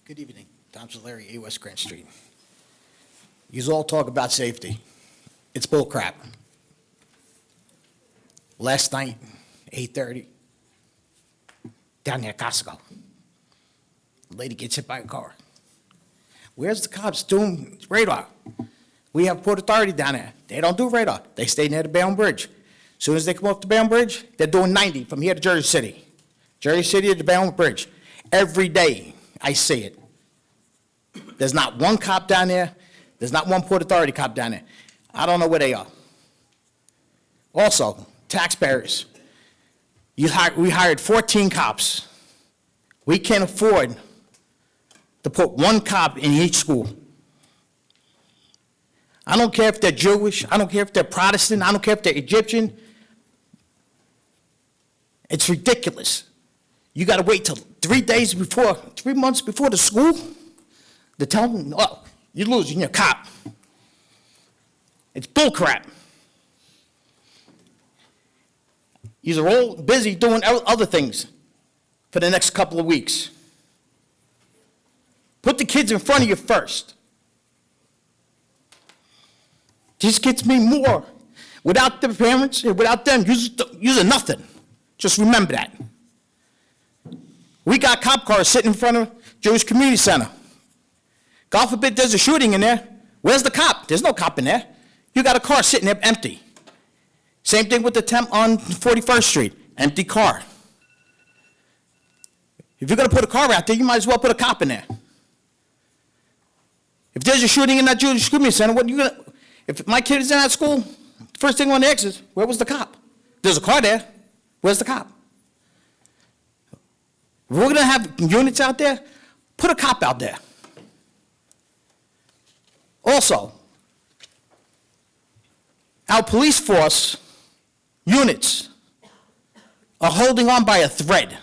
Good evening. Tom Solari, 8 West Grant Street. You all talk about safety. It's bull crap. Last night, 8:30, down near Costco, a lady gets hit by a car. Where's the cops doing radar? We have Port Authority down there. They don't do radar. They stay near the Bayonne Bridge. As soon as they come off the Bayonne Bridge, they're doing 90 from here to Jersey City. Jersey City to the Bayonne Bridge. Every day, I see it. There's not one cop down there. There's not one Port Authority cop down there. I don't know where they are. Also, taxpayers. We hired 14 cops. We can't afford to put one cop in each school. I don't care if they're Jewish. I don't care if they're Protestant. I don't care if they're Egyptian. It's ridiculous. You got to wait till 3 months before the school to tell them, oh, you're losing your cop. It's bullcrap. You're all busy doing other things for the next couple of weeks. Put the kids in front of you first. These kids mean more. Without the parents, without them, you're nothing. Just remember that. We got cop cars sitting in front of Jewish Community Center. God forbid there's a shooting in there. Where's the cop? There's no cop in there. You got a car sitting there empty. Same thing with the temp on 41st Street, empty car. If you're going to put a car out there, you might as well put a cop in there. If there's a shooting in that Jewish Community Center, what are you going to... If my kid is in that school, the first thing on the exit is, where was the cop? There's a car there. Where's the cop? If we're going to have units out there, put a cop out there. Also, our police force units are holding on by a thread.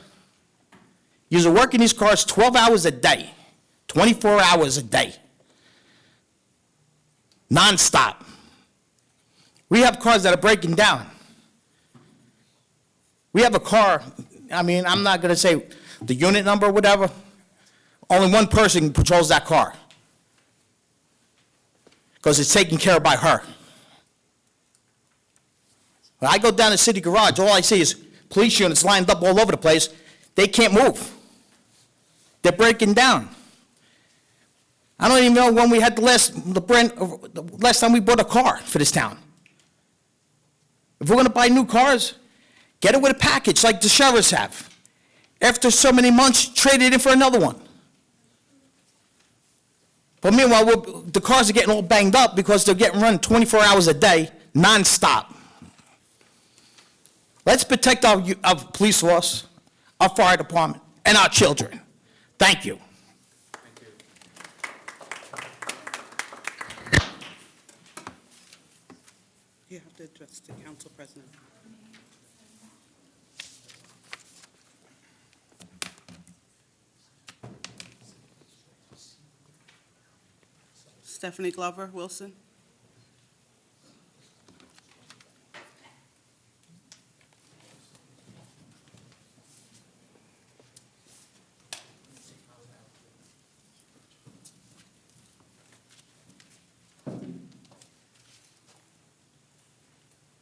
You're working these cars 12 hours a day, 24 hours a day. nonstop. We have cars that are breaking down. We have a car, I mean, I'm not gonna say the unit number or whatever. Only one person patrols that car, because it's taken care of by her. When I go down the city garage, all I see is police units lined up all over the place. They can't move. They're breaking down. I don't even know when we had the last time we bought a car for this town. If we're gonna buy new cars, get it with a package like the sheriffs have. After so many months, trade it in for another one. But meanwhile, the cars are getting all banged up because they're getting run 24 hours a day, nonstop. Let's protect our police force, our fire department, and our children. Thank you. You have to address the council president. Stephanie Glover Wilson.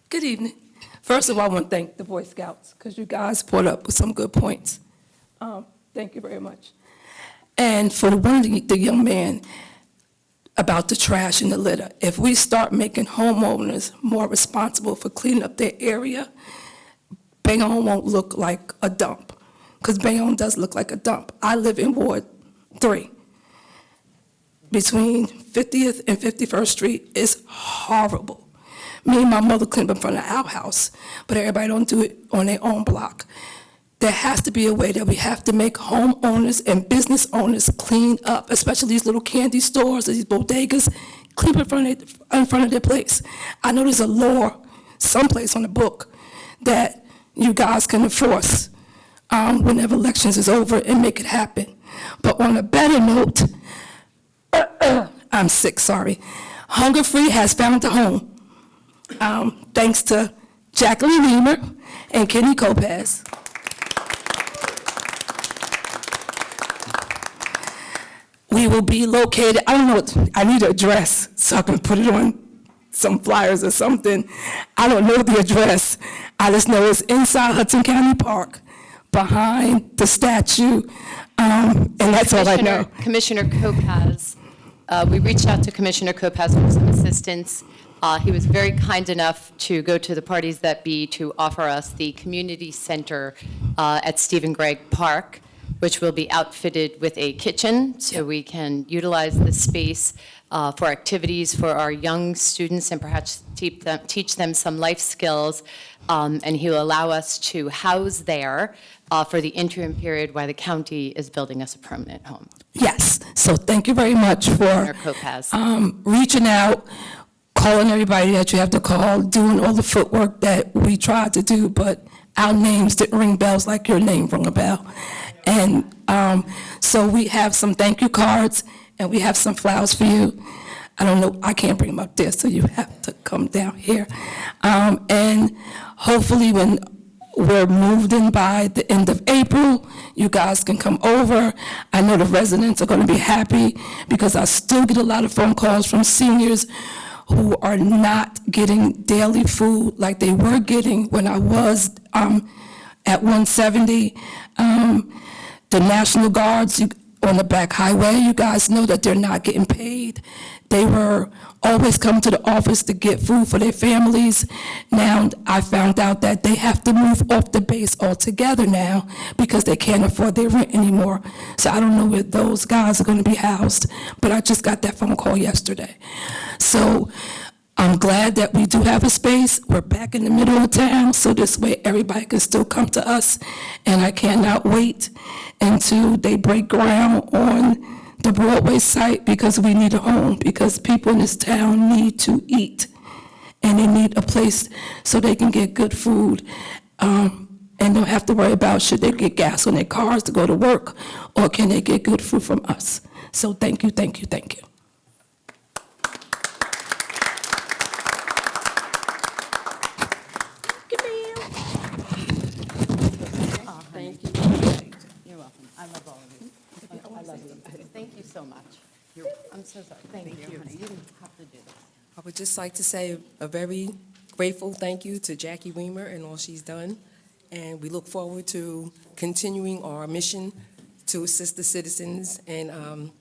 Good evening. First of all, I want to thank the Boy Scouts because you guys brought up with some good points. Thank you very much. And for one of the young man about the trash and the litter, if we start making homeowners more responsible for cleaning up their area, Bayonne won't look like a dump, because Bayonne does look like a dump. I live in Ward 3. Between 50th and 51st Street is horrible. Me and my mother clean up in front of our house, but everybody don't do it on their own block. There has to be a way that we have to make homeowners and business owners clean up, especially these little candy stores, these bodegas, clean up in front of their place. I know there's a law someplace on the book that you guys can enforce whenever elections is over and make it happen. But on a better note, I'm sick, sorry. Hunger Free has found a home. Thanks to Jacqueline Leamer and Kenny Lopez. We will be located, I don't know what, I need an address so I can put it on some flyers or something. I don't know the address. I just know it's inside Hudson County Park, behind the statue, and that's all I know. Commissioner Lopez, we reached out to Commissioner Lopez for some assistance. He was very kind enough to go to the parties that be to offer us the community center at Stephen Gregg Park, which will be outfitted with a kitchen so we can utilize the space for activities for our young students and perhaps teach them some life skills. And he will allow us to house there for the interim period while the county is building us a permanent home. Yes, so thank you very much for Lopez. Reaching out, calling everybody that you have to call, doing all the footwork that we tried to do, but our names didn't ring bells like your name rung a bell. And so we have some thank you cards, and we have some flowers for you. I don't know, I can't bring them up there, so you have to come down here. And hopefully when we're moved in by the end of April, you guys can come over. I know the residents are gonna be happy because I still get a lot of phone calls from seniors who are not getting daily food like they were getting when I was at 170. The National Guards on the back highway, you guys know that they're not getting paid. They were always coming to the office to get food for their families. Now I found out that they have to move off the base altogether now because they can't afford their rent anymore. So I don't know where those guys are going to be housed, but I just got that phone call yesterday. So I'm glad that we do have a space. We're back in the middle of town, so this way everybody can still come to us. And I cannot wait until they break ground on the Broadway site because we need a home, because people in this town need to eat. And they need a place so they can get good food and don't have to worry about should they get gas on their cars to go to work or can they get good food from us. So thank you, thank you, thank you. welcome. I love all of you. I love you. Thank you so much. I'm so sorry. Thank you, honey. You didn't have to do this. I would just like to say a very grateful thank you to Jackie Weimer and all she's done. And we look forward to continuing our mission to assist the citizens and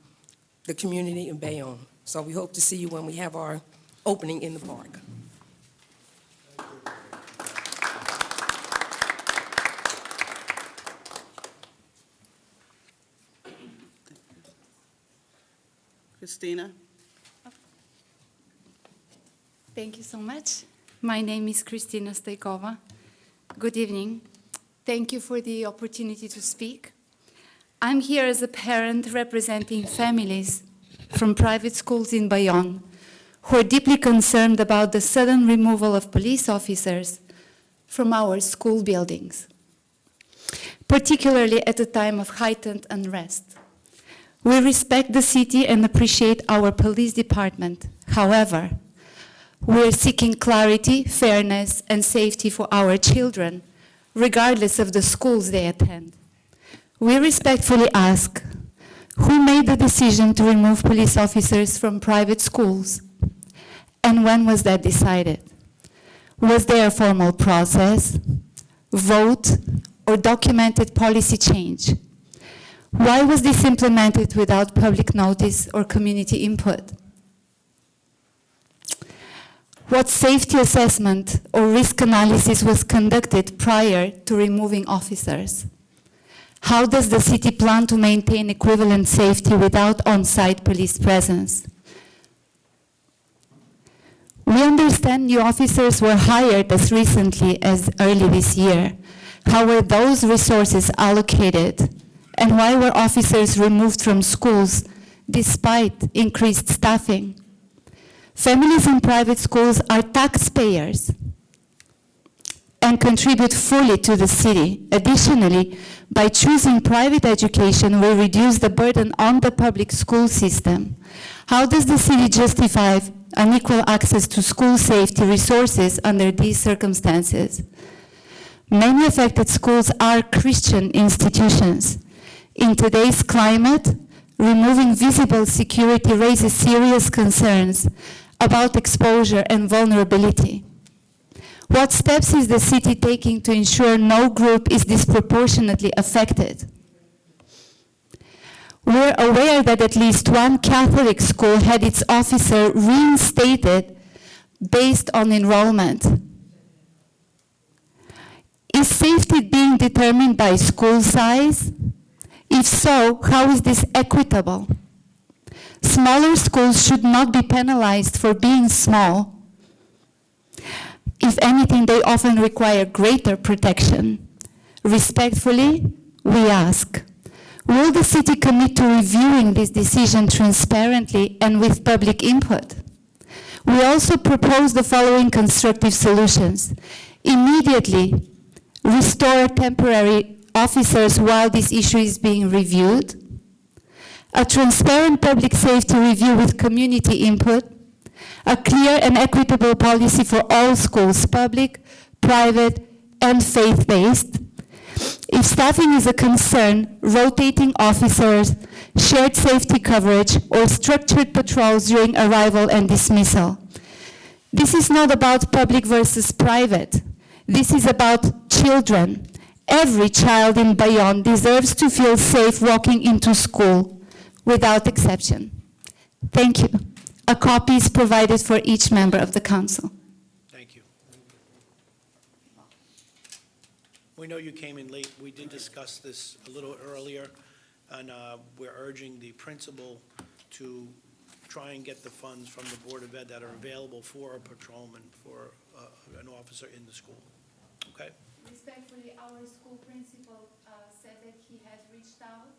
the community in Bayonne. So we hope to see you when we have our opening in the park. Christina? Thank you so much. My name is Kristina Stajkova. Good evening. Thank you for the opportunity to speak. I'm here as a parent representing families from private schools in Bayonne who are deeply concerned about the sudden removal of police officers from our school buildings, particularly at a time of heightened unrest. We respect the city and appreciate our police department. However, we are seeking clarity, fairness, and safety for our children, regardless of the schools they attend. We respectfully ask, who made the decision to remove police officers from private schools? And when was that decided? Was there a formal process, vote, or documented policy change? Why was this implemented without public notice or community input? What safety assessment or risk analysis was conducted prior to removing officers? How does the city plan to maintain equivalent safety without on-site police presence? We understand new officers were hired as recently as early this year. How were those resources allocated? And why were officers removed from schools despite increased staffing? Families in private schools are taxpayers and contribute fully to the city. Additionally, by choosing private education, we reduce the burden on the public school system. How does the city justify unequal access to school safety resources under these circumstances? Many affected schools are Christian institutions. In today's climate, removing visible security raises serious concerns about exposure and vulnerability. What steps is the city taking to ensure no group is disproportionately affected? We're aware that at least one Catholic school had its officer reinstated based on enrollment. Is safety being determined by school size? If so, how is this equitable? Smaller schools should not be penalized for being small. If anything, they often require greater protection. Respectfully, we ask, will the city commit to reviewing this decision transparently and with public input? We also propose the following constructive solutions. Immediately, restore temporary officers while this issue is being reviewed, a transparent public safety review with community input, a clear and equitable policy for all schools, public, private, and faith-based. If staffing is a concern, rotating officers, shared safety coverage, or structured patrols during arrival and dismissal. This is not about public versus private. This is about children. Every child in Bayonne deserves to feel safe walking into school, without exception. Thank you. A copy is provided for each member of the council. Thank you. We know you came in late. We did discuss this a little earlier, and we're urging the principal to try and get the funds from the Board of Ed that are available for a patrolman, for an officer in the school. Okay? Respectfully, our school principal said that he had reached out,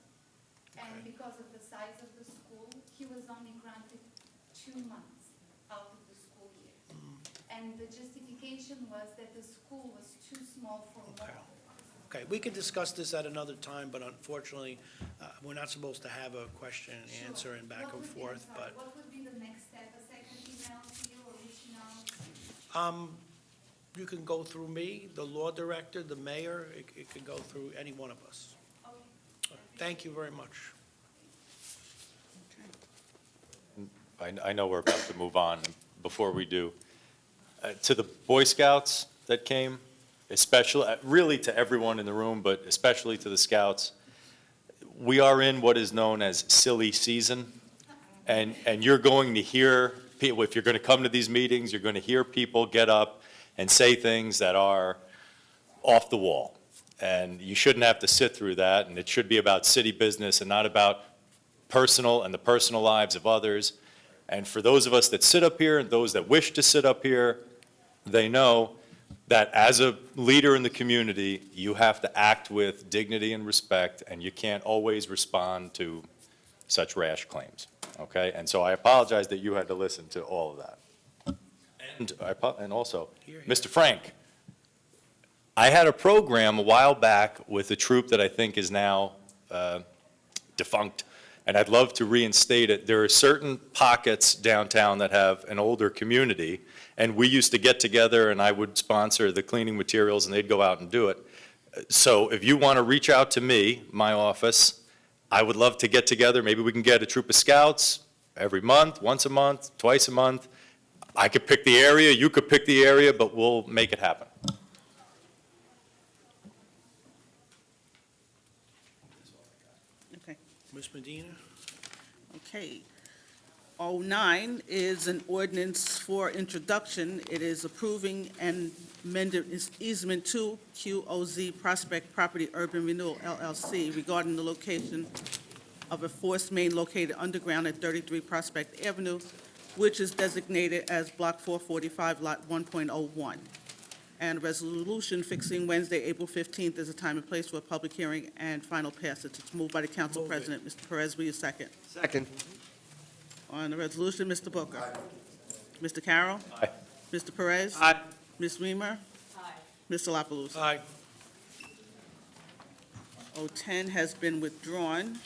and because of the size of the school, he was only granted 2 months out of the school year. And the justification was that the school was too small for more. Okay, we can discuss this at another time, but unfortunately, we're not supposed to have a question and answer and back and forth, but. What would be the next step? A second email to you or reaching out? You can go through me, the law director, the mayor, it could go through any one of us. Thank you very much. I know we're about to move on. Before we do, to the Boy Scouts that came, especially, really to everyone in the room, but especially to the Scouts, we are in what is known as silly season, and you're going to hear people, if you're going to come to these meetings, you're going to hear people get up and say things that are off the wall. And you shouldn't have to sit through that, and it should be about city business and not about personal and the personal lives of others. And for those of us that sit up here and those that wish to sit up here, they know that as a leader in the community, you have to act with dignity and respect, and you can't always respond to such rash claims, okay? And so I apologize that you had to listen to all of that. And also, Mr. Frank, I had a program a while back with a troop that I think is now defunct, and I'd love to reinstate it. There are certain pockets downtown that have an older community, and we used to get together and I would sponsor the cleaning materials and they'd go out and do it. So if you want to reach out to me, my office, I would love to get together. Maybe we can get a troop of scouts every month, once a month, twice a month. I could pick the area, you could pick the area, but we'll make it happen. Okay. Ms. Medina? Okay. 09 is an ordinance for introduction. It is approving and amended easement to QOZ Prospect Property Urban Renewal LLC regarding the location of a force main located underground at 33 Prospect Avenue, which is designated as Block 445, Lot 1.01. And a resolution fixing Wednesday, April 15th as a time and place for a public hearing and final passage. It's moved by the Council President. Mr. Perez, will you second? Second. On the resolution, Mr. Booker. Aye. Mr. Carroll. Aye. Mr. Perez. Aye. Ms. Weimer. Aye. Mr. La Palusa. Aye. 010 has been withdrawn.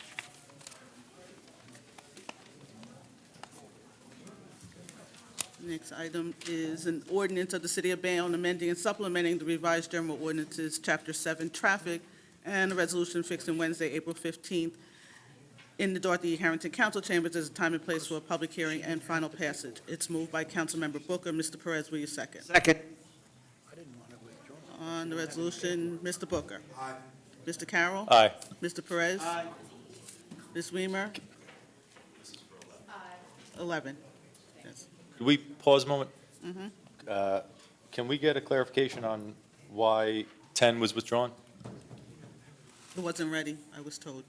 Next item is an ordinance of the City of Bayonne amending and supplementing the revised general ordinances, Chapter 7, Traffic, and a resolution fixing Wednesday, April 15th in the Dorothy E. Harrington Council Chambers as a time and place for a public hearing and final passage. It's moved by Councilmember Booker. Mr. Perez, will you second? Second. On the resolution, Mr. Booker. Aye. Mr. Carroll. Aye. Mr. Perez. Aye. Ms. Weimer. Aye. 11. Yes. Could we pause a moment? Mhm. Can we get a clarification on why 10 was withdrawn? It wasn't ready, I was told.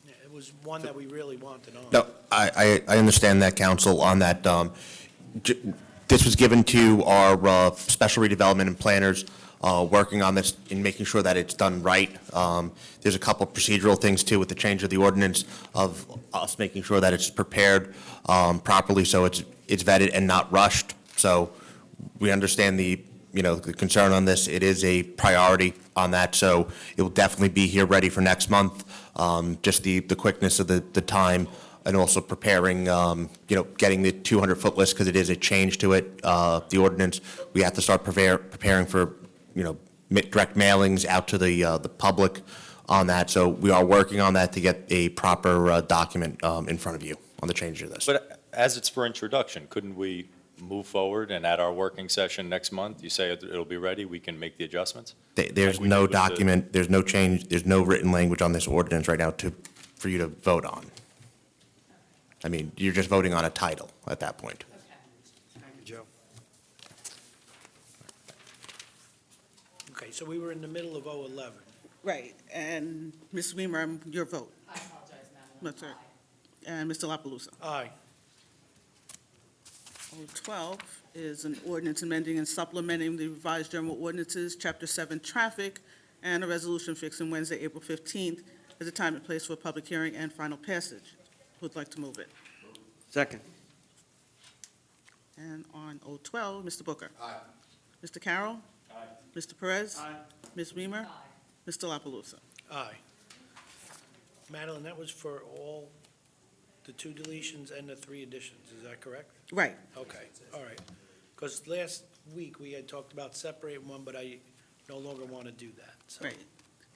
Yeah, it was one that we really wanted on. No, I understand that, Council, on that. This was given to our special redevelopment and planners working on this and making sure that it's done right. There's a couple procedural things, too, with the change of the ordinance of us making sure that it's prepared properly so it's vetted and not rushed. So we understand the concern on this. It is a priority on that, so it will definitely be here ready for next month. Just the quickness of the time and also preparing, getting the 200-foot list because it is a change to it, the ordinance. We have to start preparing for, direct mailings out to the public on that. So we are working on that to get a proper document in front of you on the change of this. But as it's for introduction, couldn't we move forward and at our working session next month, you say it'll be ready, we can make the adjustments? There's no document, there's no change, there's no written language on this ordinance right now for you to vote on. I mean, you're just voting on a title at that point. Thank you, Joe. Okay, so we were in the middle of 011. Right, and Ms. Weimer, your vote. I apologize, Madam. That's right. And Mr. La Palusa. Aye. 012 is an ordinance amending and supplementing the revised general ordinances, Chapter 7, Traffic, and a resolution fixing Wednesday, April 15th as a time and place for a public hearing and final passage. Who'd like to move it? Second. And on 012, Mr. Booker. Aye. Mr. Carroll. Aye. Mr. Perez. Aye. Ms. Weimer. Aye. Mr. La Palusa. Aye. Madeline, that was for all the 2 deletions and the 3 additions, is that correct? Right. Okay, all right. Because last week, we had talked about separating one, but I no longer want to do that, so. Right.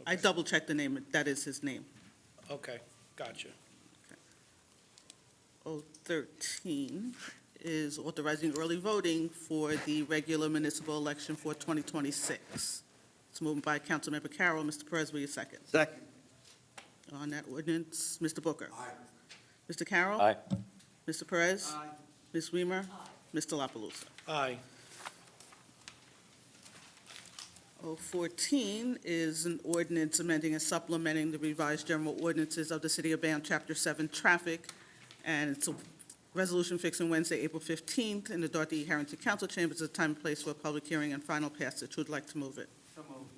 I double-checked the name, that is his name. Okay, gotcha. 013 is authorizing early voting for the regular municipal election for 2026. It's moved by Councilmember Carroll. Mr. Perez, will you second? Second. On that ordinance, Mr. Booker. Aye. Mr. Carroll. Aye. Mr. Perez. Aye. Ms. Weimer. Aye. Mr. La Palusa. Aye. 014 is an ordinance amending and supplementing the revised general ordinances of the City of Bayonne, Chapter 7, Traffic, and it's a resolution fixing Wednesday, April 15th, in the Dorothy E. Harrington Council Chambers at a time and place for a public hearing and final passage. Who would like to move it? So moved.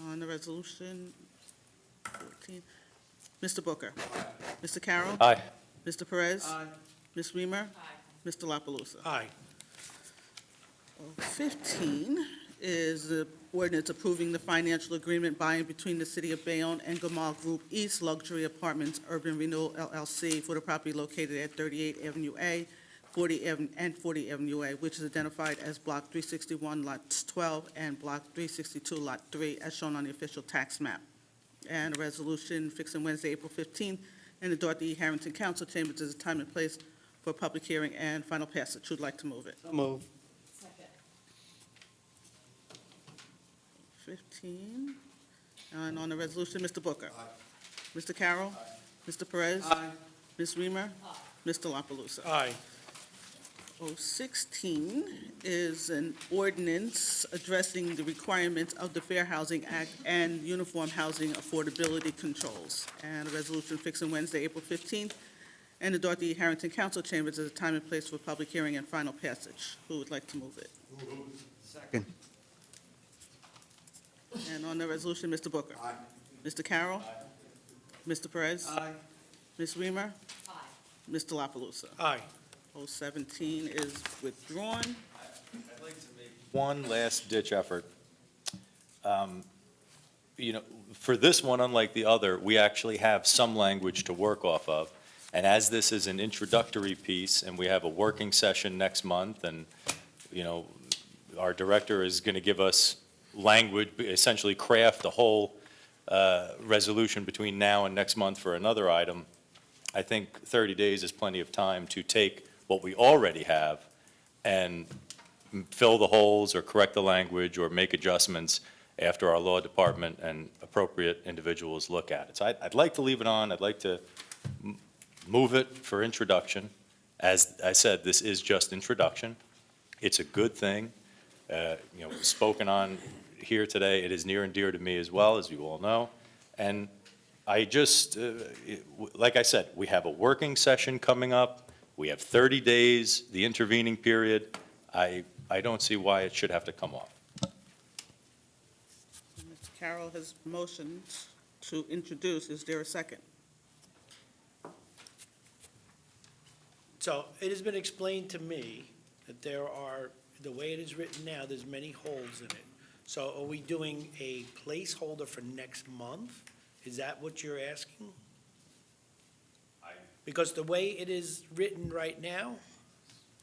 On the resolution, 14, Mr. Booker. Mr. Carroll. Aye. Mr. Perez. Ms. Weimer. Mr. La Palusa. Aye. 15 is the ordinance approving the financial agreement by and between the City of Bayonne and Gamal Group East Luxury Apartments Urban Renewal LLC for the property located at 38 Avenue A, 40 Avenue A, which is identified as Block 361, Lots 12, and Block 362, Lot 3, as shown on the official tax map. And a resolution fixing Wednesday, April 15th, in the Dorothy E. Harrington Council Chambers as a time and place for a public hearing and final passage. Who'd like to move it? So move. 15. And on the resolution, Mr. Booker. Mr. Carroll. Mr. Perez. Ms. Weimer. Mr. La Palusa. Aye. 016 is an ordinance addressing the requirements of the Fair Housing Act and uniform housing affordability controls. And a resolution fixing Wednesday, April 15th, in the Dorothy E. Harrington Council Chambers as a time and place for public hearing and final passage. Who would like to move it? Second. And on the resolution, Mr. Booker. Mr. Carroll. Mr. Perez. Ms. Weimer. Mr. La Palusa. Aye. 017 is withdrawn. I'd like to make one last-ditch effort. You know, for this one, unlike the other, we actually have some language to work off of. And as this is an introductory piece, and we have a working session next month, and, you know, our director is going to give us language, essentially craft a whole resolution between now and next month for another item, I think 30 days is plenty of time to take what we already have and fill the holes or correct the language or make adjustments after our law department and appropriate individuals look at it. So I'd like to leave it on. I'd like to move it for introduction. As I said, this is just introduction. It's a good thing. You know, spoken on here today. It is near and dear to me as well, as you all know. And I just, like I said, we have a working session coming up. We have 30 days, the intervening period. I don't see why it should have to come off. Mr. Carroll has motioned to introduce. Is there a second? So it has been explained to me that there are, the way it is written now, there's many holes in it. So are we doing a placeholder for next month? Is that what you're asking? Because the way it is written right now,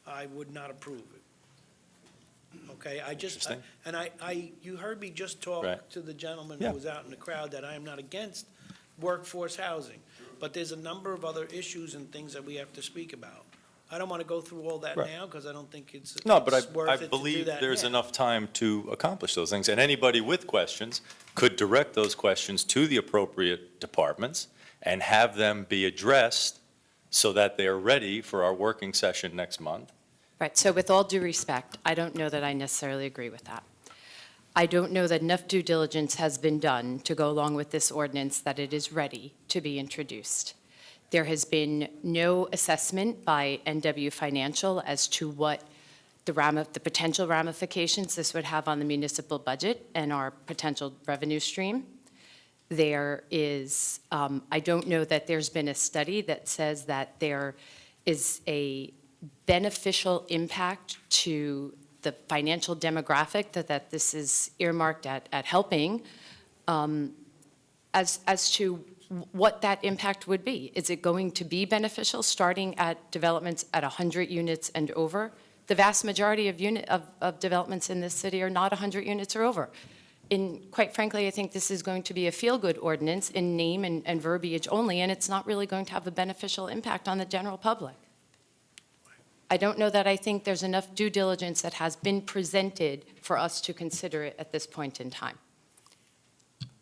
I would not approve it. Okay, I just, Interesting. you heard me just talk Right. to the gentleman Yeah. who was out in the crowd that I am not against workforce housing. But there's a number of other issues and things that we have to speak about. I don't want to go through all that Right. now because I don't think it's No, but it's worth I it to do believe that there's now. enough time to accomplish those things. And anybody with questions could direct those questions to the appropriate departments and have them be addressed so that they are ready for our working session next month. Right, so with all due respect, I don't know that I necessarily agree with that. I don't know that enough due diligence has been done to go along with this ordinance that it is ready to be introduced. There has been no assessment by NW Financial as to what the potential ramifications this would have on the municipal budget and our potential revenue stream. There is, I don't know that there's been a study that says that there is a beneficial impact to the financial demographic that this is earmarked at helping. As to what that impact would be. Is it going to be beneficial, starting at developments at 100 units and over? The vast majority of developments in this city are not 100 units or over. And quite frankly, I think this is going to be a feel-good ordinance in name and verbiage only, and it's not really going to have a beneficial impact on the general public. I don't know that I think there's enough due diligence that has been presented for us to consider it at this point in time.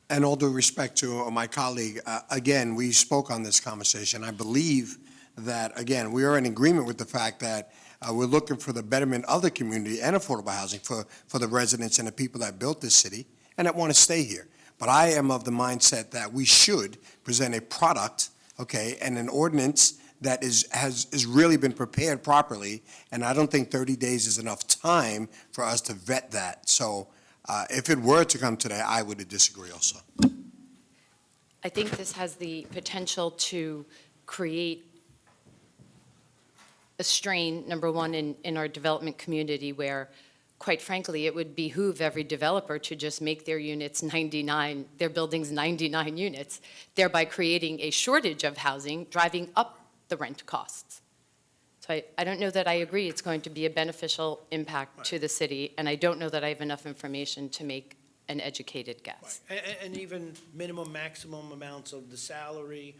And all due respect to my colleague, again, we spoke on this conversation. I believe that, again, we are in agreement with the fact that we're looking for the betterment of the community and affordable housing for the residents and the people that built this city and that want to stay here. But I am of the mindset that we should present a product, okay, and an ordinance that has really been prepared properly, and I don't think 30 days is enough time for us to vet that. So if it were to come today, I would disagree also. I think this has the potential to create a strain, number one, in our development community where, quite frankly, it would behoove every developer to just make their units 99, their buildings 99 units, thereby creating a shortage of housing, driving up the rent costs. So I don't know that I agree it's going to be a beneficial impact to the city, and I don't know that I have enough information to make an educated guess. And even minimum, maximum amounts of the salary,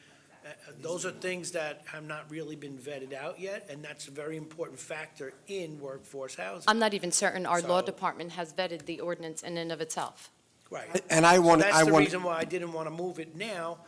those are things that have not really been vetted out yet, and that's a very important factor in workforce housing. I'm not even certain our law department has vetted the ordinance in and of itself. Right. And I want, That's the reason why I didn't want to move it now.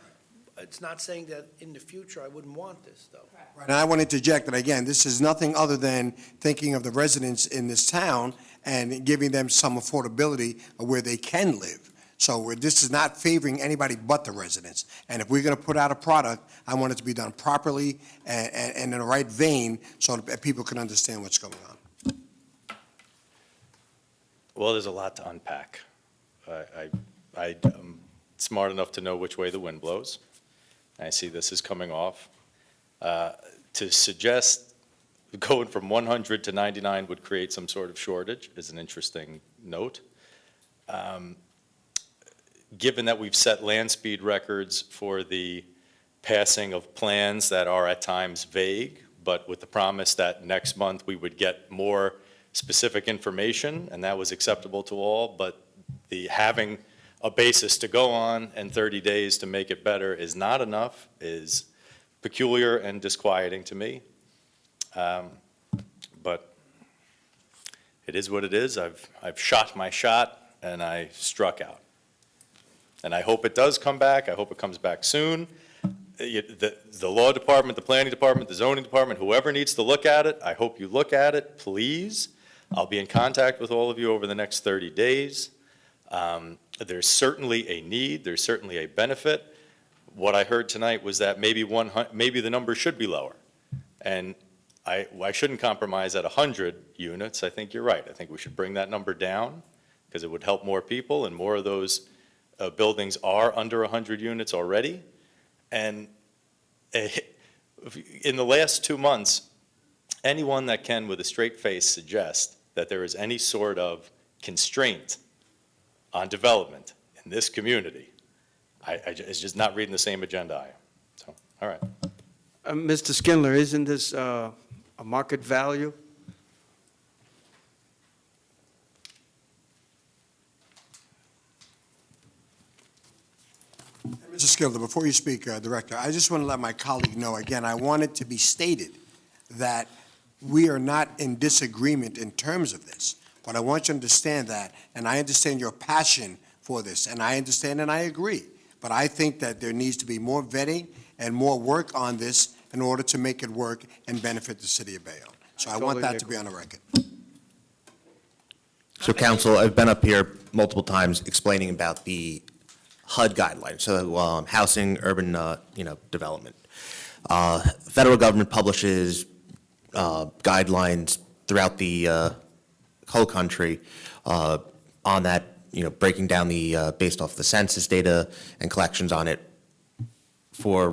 It's not saying that in the future I wouldn't want this, though. and I want to interject that, again, this is nothing other than thinking of the residents in this town and giving them some affordability of where they can live. So this is not favoring anybody but the residents. And if we're going to put out a product, I want it to be done properly and in the right vein so that people can understand what's going on. Well, there's a lot to unpack. I'm smart enough to know which way the wind blows. I see this is coming off. To suggest going from 100 to 99 would create some sort of shortage is an interesting note. Given that we've set land speed records for the passing of plans that are at times vague, but with the promise that next month we would get more specific information, and that was acceptable to all, but the having a basis to go on and 30 days to make it better is not enough, is peculiar and disquieting to me. But it is what it is. I've shot my shot and I struck out. And I hope it does come back. I hope it comes back soon. The law department, the planning department, the zoning department, whoever needs to look at it, I hope you look at it, please. I'll be in contact with all of you over the next 30 days. There's certainly a need. There's certainly a benefit. What I heard tonight was that maybe the number should be lower. And I shouldn't compromise at 100 units. I think you're right. I think we should bring that number down because it would help more people, and more of those buildings are under 100 units already. And in the last 2 months, anyone that can with a straight face suggest that there is any sort of constraint on development in this community, it's just not reading the same agenda I am. So, all right. Mr. Schindler, isn't this a market value? Mr. Schindler, before you speak, Director, I just want to let my colleague know, again, I want it to be stated that we are not in disagreement in terms of this. But I want you to understand that, and I understand your passion for this, and I understand and I agree. But I think that there needs to be more vetting and more work on this in order to make it work and benefit the city of Bayonne. So I want that to be on the record. So, Council, I've been up here multiple times explaining about the HUD guidelines, so housing, urban, development. Federal government publishes guidelines throughout the whole country on that, breaking down the based off the census data and collections on it for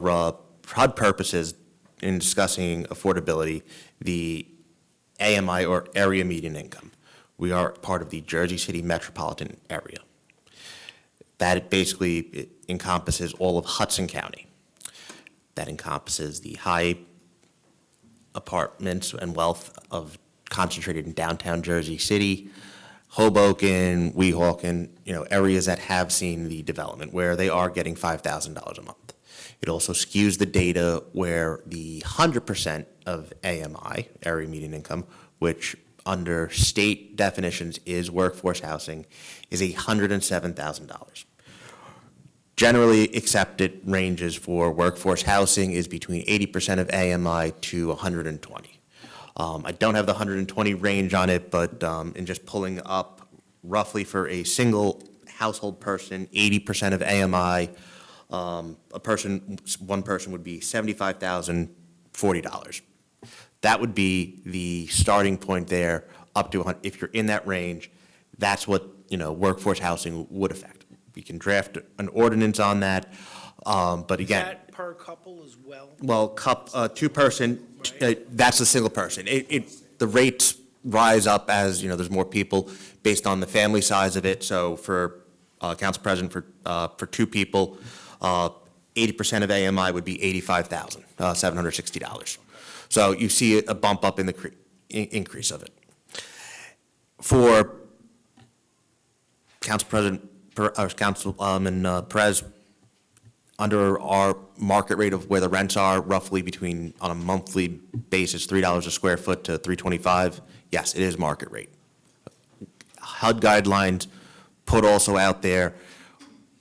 HUD purposes in discussing affordability, the AMI or area median income. We are part of the Jersey City metropolitan area. That basically encompasses all of Hudson County. That encompasses the high apartments and wealth concentrated in downtown Jersey City, Hoboken, Weehawken, areas that have seen the development where they are getting $5,000 a month. It also skews the data where the 100% of AMI, area median income, which under state definitions is workforce housing, is $107,000. Generally accepted ranges for workforce housing is between 80% of AMI to 120. I don't have the 120 range on it, but in just pulling up roughly for a single household person, 80% of AMI, one person would be $75,040. That would be the starting point there, up to 100. If you're in that range, that's what workforce housing would affect. We can draft an ordinance on that, but again. Is that per couple as well? Well, two-person, that's a single person. The rates rise up as, there's more people based on the family size of it. So for Council President, for two people, 80% of AMI would be $85,760. So you see a bump up in the increase of it. For Council President, Councilman Perez, under our market rate of where the rents are, roughly between, on a monthly basis, $3 a square foot to $325, yes, it is market rate. HUD guidelines put also out there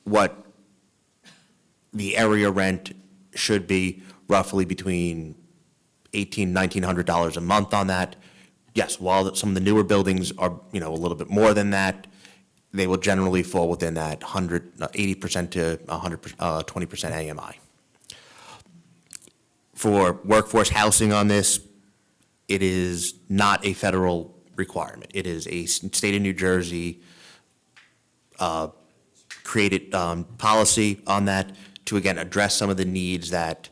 what the area rent should be, roughly between $1,800, $1,900 a month on that. Yes, while some of the newer buildings are, a little bit more than that, they will generally fall within that 80% to 120% AMI. For workforce housing on this, it is not a federal requirement. It is a state of New Jersey created policy on that to, again, address some of the needs that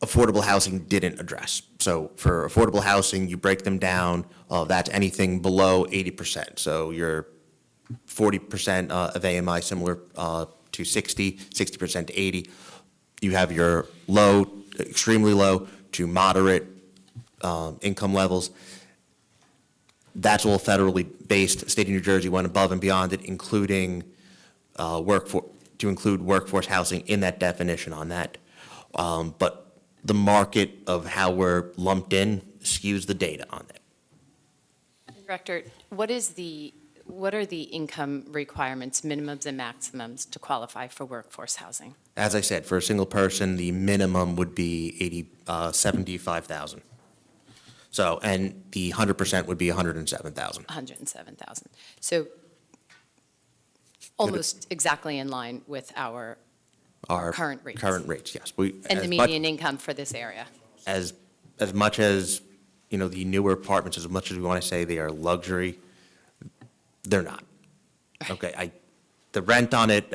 affordable housing didn't address. So for affordable housing, you break them down, that's anything below 80%. So your 40% of AMI similar to 60% to 80. You have your low, extremely low to moderate income levels. That's all federally based. State of New Jersey went above and beyond it, including to include workforce housing in that definition on that. But the market of how we're lumped in skews the data on it. Director, what are the income requirements, minimums and maximums to qualify for workforce housing? As I said, for a single person, the minimum would be $75,000. So, and the 100% would be $107,000. $107,000. So almost exactly in line with our current rates. Current rates, yes. And the median income for this area. As much as, the newer apartments, as much as we want to say they are luxury, they're not. Okay, the rent on it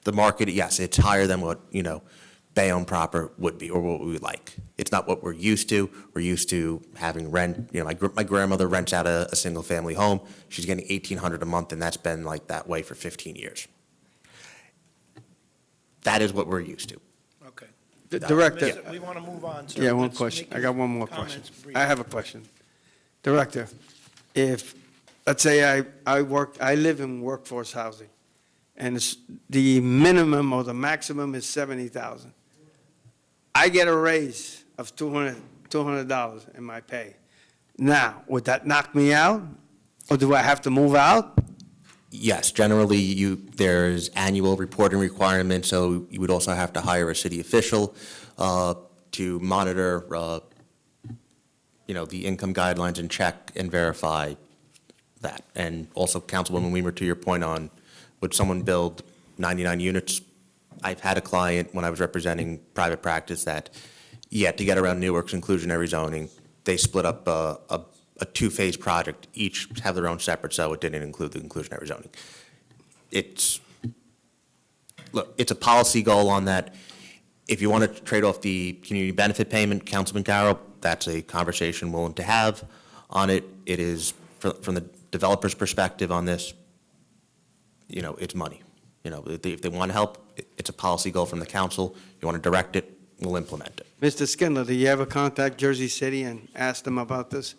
the market, yes, it's higher than what, Bayonne proper would be, or what we would like. It's not what we're used to. We're used to having rent. My grandmother rents out a single-family home. She's getting $1,800 a month, and that's been like that way for 15 years. That is what we're used to. Okay. Director. We want to move on. So Yeah, one let's question. make I got one more comments question. brief. I have a question. Director, if, let's say I live in workforce housing, and the minimum or the maximum is $70,000. I get a raise of $200 in my pay. Now, would that knock me out, or do I have to move out? Yes, generally, there's annual reporting requirements, so you would also have to hire a city official to monitor, the income guidelines and check and verify that. And also, Councilwoman Weimer, to your point on, would someone build 99 units? I've had a client, when I was representing private practice, that, to get around Newark's inclusionary zoning, they split up a two-phase project, each have their own separate, so it didn't include the inclusionary zoning. It's a policy goal on that. If you want to trade off the community benefit payment, Councilman Carroll, that's a conversation willing to have on it. It is, from the developer's perspective on this, you know, it's money. You know, if they want to help, it's a policy goal from the council. You want to direct it, we'll implement it. Mr. Schindler, do you ever contact Jersey City and ask them about this?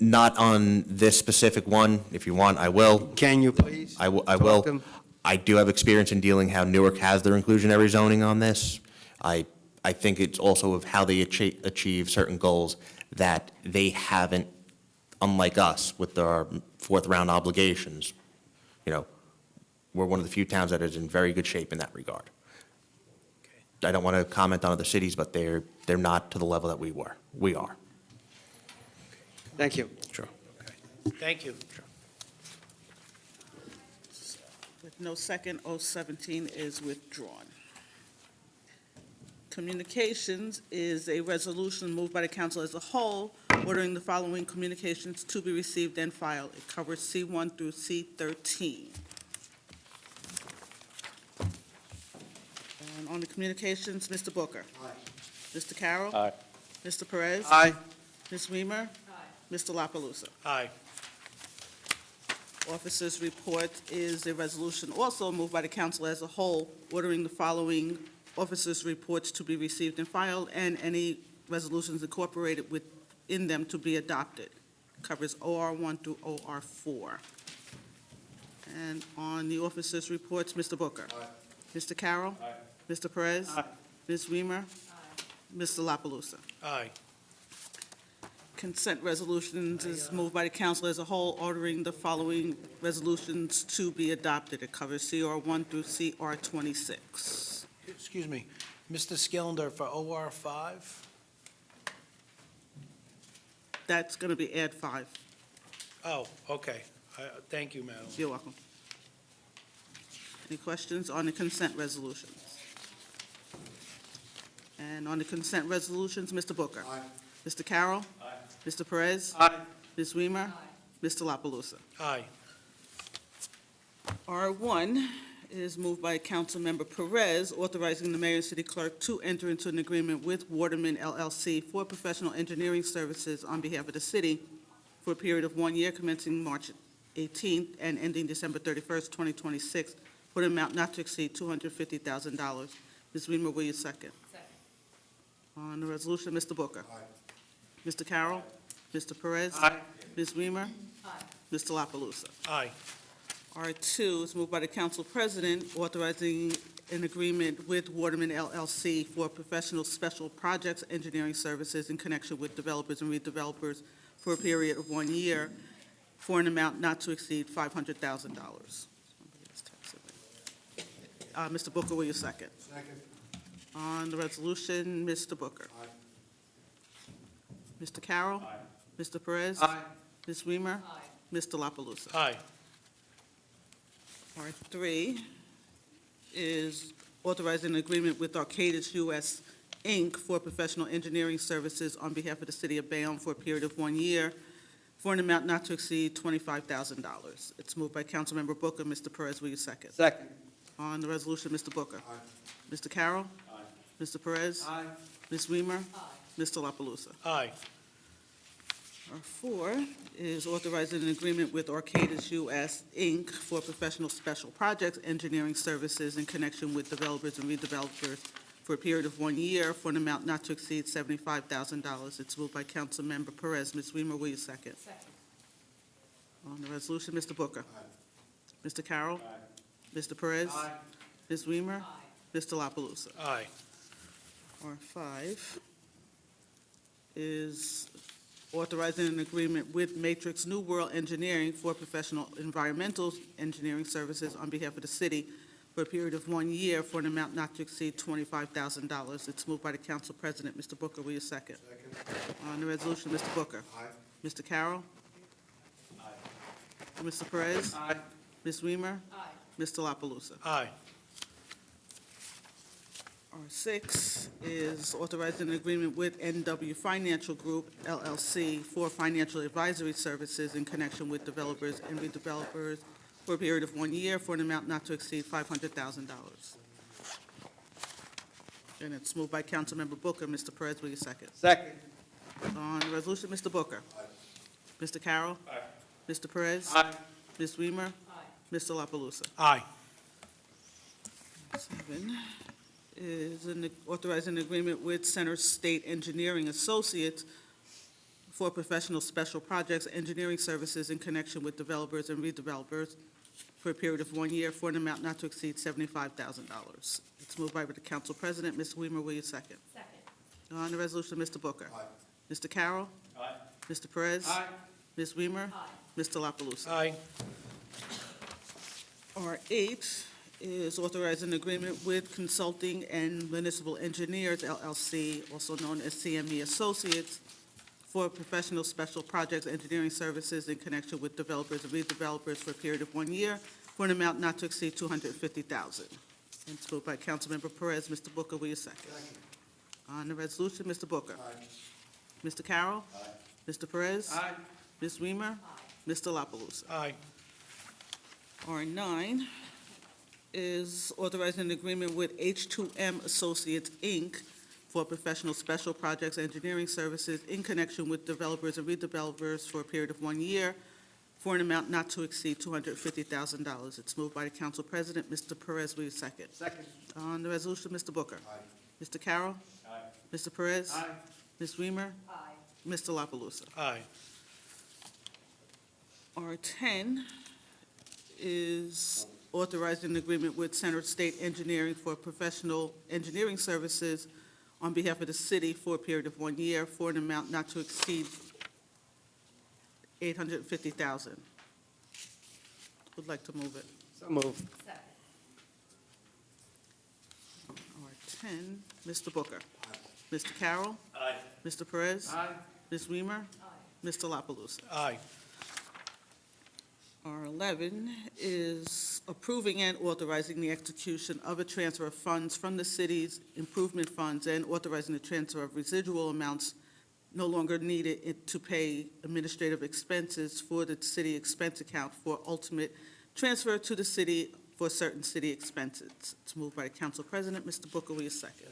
Not on this specific one. If you want, I will. Can you please? I will. Talk to them? I do have experience in dealing how Newark has their inclusionary zoning on this. I think it's also of how they achieve certain goals that they haven't, unlike us with our fourth round obligations. You know, we're one of the few towns that is in very good shape in that regard. I don't want to comment on other cities, but they're not to the level that we were. We are. Thank you. Sure. Thank you. With no second, 017 is withdrawn. Communications is a resolution moved by the council as a whole, ordering the following communications to be received and filed. It covers C1 through C13. And on the communications, Mr. Booker. Aye. Mr. Carroll. Aye. Mr. Perez. Aye. Ms. Weimer. Aye. Mr. La Palusa. Aye. Officers' report is a resolution also moved by the council as a whole, ordering the following officers' reports to be received and filed, and any resolutions incorporated within them to be adopted. Covers OR 1 through OR 4. And on the officers' reports, Mr. Booker. Aye. Mr. Carroll. Aye. Mr. Perez. Aye. Ms. Weimer. Aye. Mr. La Palusa. Aye. Consent resolutions is moved by the council as a whole, ordering the following resolutions to be adopted. It covers CR 1 through CR 26. Excuse me, Mr. Skillender for OR 5? That's going to be add 5. Oh, okay. Thank you, madam. You're welcome. Any questions on the consent resolutions? And on the consent resolutions, Mr. Booker. Aye. Mr. Carroll. Aye. Mr. Perez. Aye. Ms. Weimer. Aye. Mr. La Palusa. Aye. R1 is moved by Councilmember Perez, authorizing the mayor and city clerk to enter into an agreement with Waterman LLC for professional engineering services on behalf of the city for a period of 1 year commencing March 18th and ending December 31st, 2026, for an amount not to exceed $250,000. Ms. Weimer, will you second? Second. On the resolution, Mr. Booker. Aye. Mr. Carroll. Aye. Mr. Perez. Aye. Ms. Weimer. Aye. Mr. La Palusa. Aye. R2 is moved by the council president, authorizing an agreement with Waterman LLC for professional special projects engineering services in connection with developers and redevelopers for a period of 1 year for an amount not to exceed $500,000. Mr. Booker, will you second? Second. On the resolution, Mr. Booker. Aye. Mr. Carroll. Aye. Mr. Perez. Aye. Ms. Weimer. Aye. Mr. La Palusa. Aye. R3 is authorizing an agreement with Arcadis US, Inc. for professional engineering services on behalf of the city of Bayonne for a period of 1 year for an amount not to exceed $25,000. It's moved by Councilmember Booker. Mr. Perez, will you second? Second. On the resolution, Mr. Booker. Aye. Mr. Carroll. Aye. Mr. Perez. Aye. Ms. Weimer. Aye. Mr. La Palusa. Aye. R4 is authorizing an agreement with Arcadis US, Inc. for professional special projects engineering services in connection with developers and redevelopers for a period of 1 year for an amount not to exceed $75,000. It's moved by Councilmember Perez. Ms. Weimer, will you second? Second. On the resolution, Mr. Booker. Aye. Mr. Carroll. Aye. Mr. Perez. Aye. Ms. Weimer. Aye. Mr. La Palusa. Aye. R5 is authorizing an agreement with Matrix New World Engineering for professional environmental engineering services on behalf of the city for a period of 1 year for an amount not to exceed $25,000. It's moved by the council president. Mr. Booker, will you second? Second. On the resolution, Mr. Booker. Aye. Mr. Carroll. Aye. Mr. Perez. Aye. Ms. Weimer. Aye. Mr. La Palusa. Aye. R6 is authorizing an agreement with NW Financial Group, LLC, for financial advisory services in connection with developers and redevelopers for a period of 1 year for an amount not to exceed $500,000. And it's moved by Councilmember Booker. Mr. Perez, will you second? Second. On the resolution, Mr. Booker. Aye. Mr. Carroll. Aye. Mr. Perez? Aye. Ms. Weimer? Mr. La Palusa? Aye. 7 is authorizing an agreement with Center State Engineering Associates for professional special projects engineering services in connection with developers and redevelopers for a period of 1 year for an amount not to exceed $75,000. It's moved by the Council President. Ms. Weimer, will you second? Second. On the resolution, Mr. Booker. Mr. Carroll. Aye. Mr. Perez. Ms. Weimer. Mr. La Palusa? Aye. R8 is authorizing an agreement with Consulting and Municipal Engineers, LLC, also known as CME Associates, for professional special projects engineering services in connection with developers and redevelopers for a period of 1 year for an amount not to exceed $250,000. And it's moved by Councilmember Perez. Mr. Booker, will you second? On the resolution, Mr. Booker. Mr. Carroll. Mr. Perez. Ms. Weimer. Mr. La Palusa? Aye. R9 is authorizing an agreement with H2M Associates, Inc. for professional special projects engineering services in connection with developers and redevelopers for a period of 1 year for an amount not to exceed $250,000. It's moved by the Council President. Mr. Perez, will you second? Second. On the resolution, Mr. Booker. Mr. Carroll. Mr. Perez. Ms. Weimer. Mr. La Palusa? Aye. R10 is authorizing an agreement with Center State Engineering for professional engineering services on behalf of the city for a period of 1 year for an amount not to exceed $850,000. Would like to move it. So moved. R10, Mr. Booker. Mr. Carroll. Mr. Perez. Ms. Weimer. Mr. La Palusa? Aye. R11 is approving and authorizing the execution of a transfer of funds from the city's improvement funds and authorizing the transfer of residual amounts no longer needed to pay administrative expenses for the city expense account for ultimate transfer to the city for certain city expenses. It's moved by the Council President. Mr. Booker, will you second?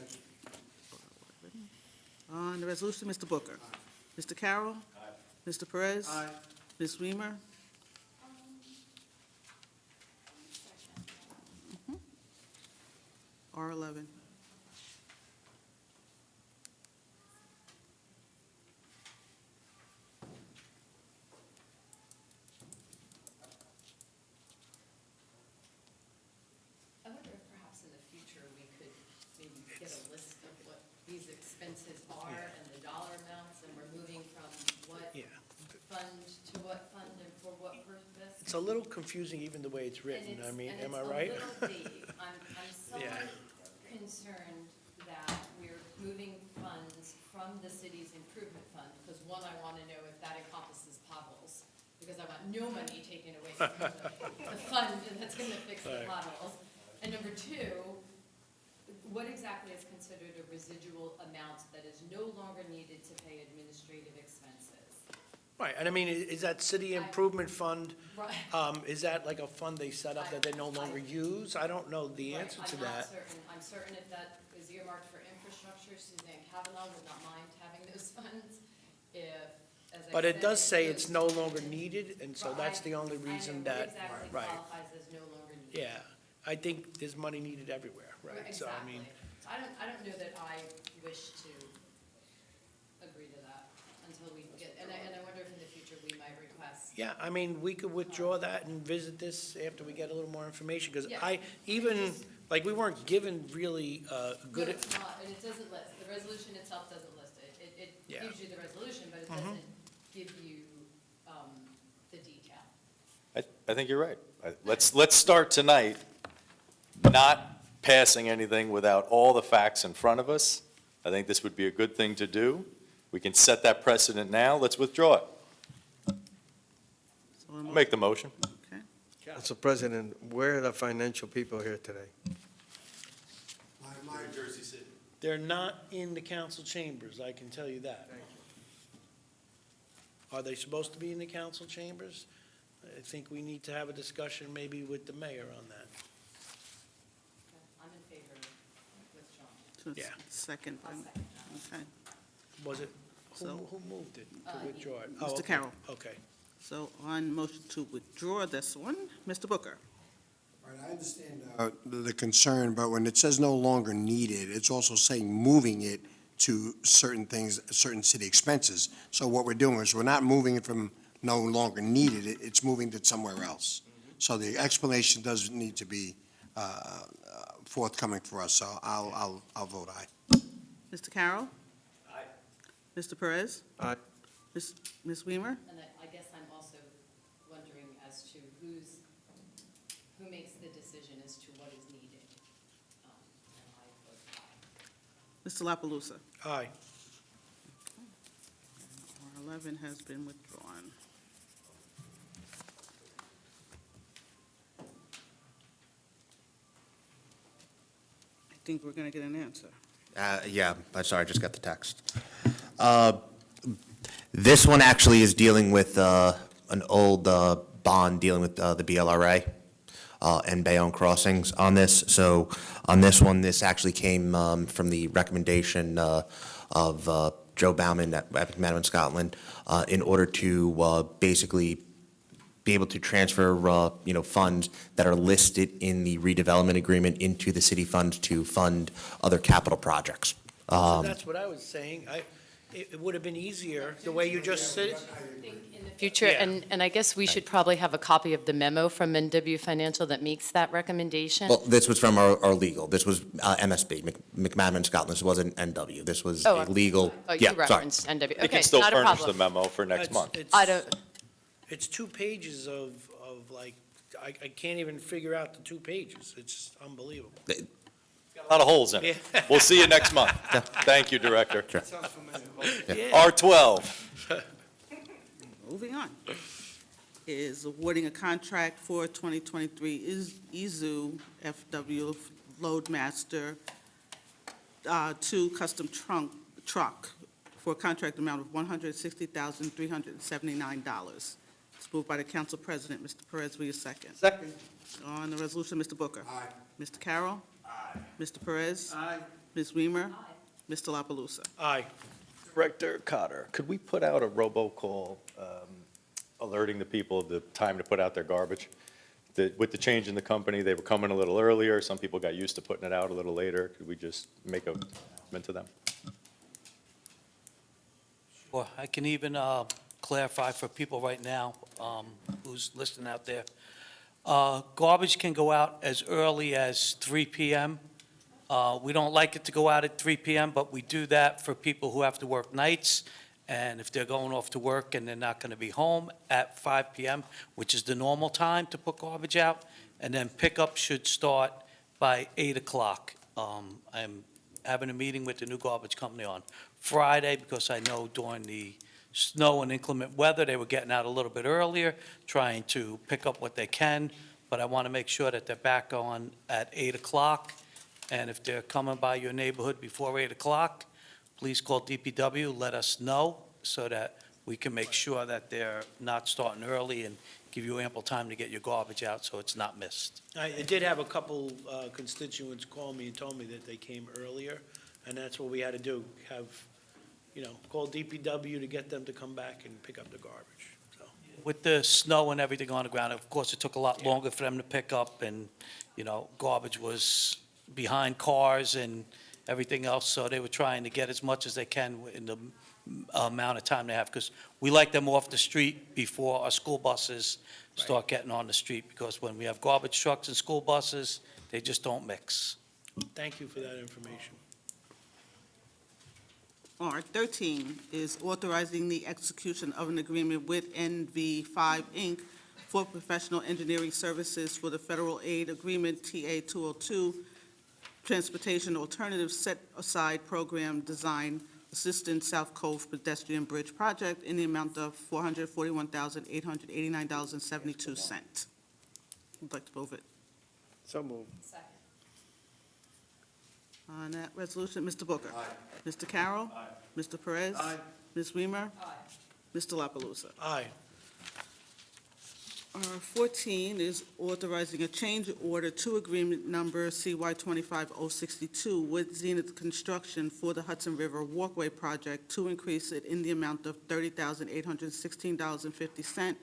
On the resolution, Mr. Booker. Mr. Carroll. Mr. Perez. Ms. Weimer. R11. I wonder if perhaps in the future we could maybe get a list of what these expenses are and the dollar amounts, and we're moving from what fund to what fund and for what purpose? It's a little confusing even the way it's written. I mean, am I And right? it's a little vague. I'm somewhat concerned that we're moving funds from the city's improvement fund, because one, I want to know if that encompasses potholes, because I want no money taken away from the fund that's going to fix the potholes. And number two, what exactly is considered a residual amount that is no longer needed to pay administrative expenses? Right, and I mean, is that city improvement fund, Right. is that like a fund they set up that they no longer use? I don't know the answer to I'm not that. certain. I'm certain if that is earmarked for infrastructure, Suzanne Kavanaugh would not mind having those funds. If, as I But it said, does say goes- it's no longer needed, and so that's the only reason I know that, what exactly right. qualifies as no longer needed. Yeah, I think there's money needed everywhere, right? So, I mean, Exactly. So I don't know that I wish to agree to that until we get, and I wonder if in the future we might request. yeah, I mean, we could withdraw that and visit this after we get a little more information, because Yeah. like, we weren't given really good. No, it's not, and it doesn't list, the resolution itself doesn't list it. It Yeah. gives you the resolution, but it Mhm. doesn't give you the detail. I think you're right. Let's start tonight, not passing anything without all the facts in front of us. I think this would be a good thing to do. We can set that precedent now. Let's withdraw it. I'll make the motion. Council President, where are the financial people here today? Jersey City. They're not in the council chambers, I can tell you that. Are they supposed to be in the council chambers? I think we need to have a discussion maybe with the mayor on that. I'm in favor of withdrawing. Yeah. Second. I'll second that. Okay. Was it, So- who moved it to You. withdraw it? Mr. okay, Carroll. Okay. So on motion to withdraw this one, Mr. Booker. All right, I understand the concern, but when it says no longer needed, it's also saying moving it to certain things, certain city expenses. So what we're doing is we're not moving it from no longer needed, it's moving it somewhere else. So the explanation does need to be forthcoming for us, so I'll vote aye. Mr. Carroll? Aye. Mr. Perez? Aye. Ms. Weimer? And I guess I'm also wondering as to who makes the decision as to what is needed. And I vote aye. Mr. La Palusa? Aye. R11 has been withdrawn. I think we're going to get an answer. Yeah, I'm sorry, I just got the text. This one actually is dealing with an old bond dealing with the BLRA and Bayonne crossings on this. So on this one, this actually came from the recommendation of Joe Bauman at McMahon, Scotland, in order to basically be able to transfer, funds that are listed in the redevelopment agreement into the city funds to fund other capital projects. So that's what I was saying. It would have been easier, the way you just said it. In the future, Yeah. and I guess we should probably have a copy of the memo from NW Financial that makes that recommendation. Well, this was from our legal. This was MSB, McMahon, Scotland. This wasn't NW. This was Oh, a legal. Oh, you Yeah, sorry. referenced NW. You Okay, can still not a furnish the problem. memo for next month. I don't, It's 2 pages of like, I can't even figure out the 2 pages. It's unbelievable. A lot of holes in it. Yeah. We'll see you next month. Thank you, Director. Yeah. R12. Moving on, is awarding a contract for 2023 IZU FW Loadmaster 2 custom truck for a contract amount of $160,379. It's moved by the Council President. Mr. Perez, will you second? Second. On the resolution, Mr. Booker. Aye. Mr. Carroll. Aye. Mr. Perez. Aye. Ms. Weimer. Mr. La Palusa. Aye. Director Cotter, could we put out a robocall alerting the people of the time to put out their garbage? With the change in the company, they were coming a little earlier. Some people got used to putting it out a little later. Could we just make a announcement to them? Well, I can even clarify for people right now who's listening out there. Garbage can go out as early as 3 p.m. We don't like it to go out at 3 p.m., but we do that for people who have to work nights, and if they're going off to work and they're not going to be home at 5 p.m., which is the normal time to put garbage out, and then pickup should start by 8 o'clock. I'm having a meeting with the new garbage company on Friday because I know during the snow and inclement weather, they were getting out a little bit earlier, trying to pick up what they can, but I want to make sure that they're back on at 8 o'clock. And if they're coming by your neighborhood before 8 o'clock, please call DPW, let us know so that we can make sure that they're not starting early and give you ample time to get your garbage out so it's not missed. I did have a couple constituents call me and told me that they came earlier, and that's what we had to do, call DPW to get them to come back and pick up the garbage, so. With the snow and everything on the ground, of course, it took a lot longer for them to pick up, and, garbage was behind cars and everything else, so they were trying to get as much as they can in the amount of time they have, because we like them off the street before our school buses start getting on the street, because when we have garbage trucks and school buses, they just don't mix. Thank you for that information. R13 is authorizing the execution of an agreement with NV5 Inc. for professional engineering services for the federal aid agreement TA 202 Transportation Alternative Set-Aside Program Design Assistance South Cove Pedestrian Bridge Project in the amount of $441,889.72. Would like to move it. So moved. On that resolution, Mr. Booker. Aye. Mr. Carroll. Aye. Mr. Perez. Aye. Ms. Weimer. Aye. Mr. La Palusa. Aye. R14 is authorizing a change order to agreement number CY 25062 with Zenith Construction for the Hudson River Walkway Project to increase it in the amount of $30,816.50,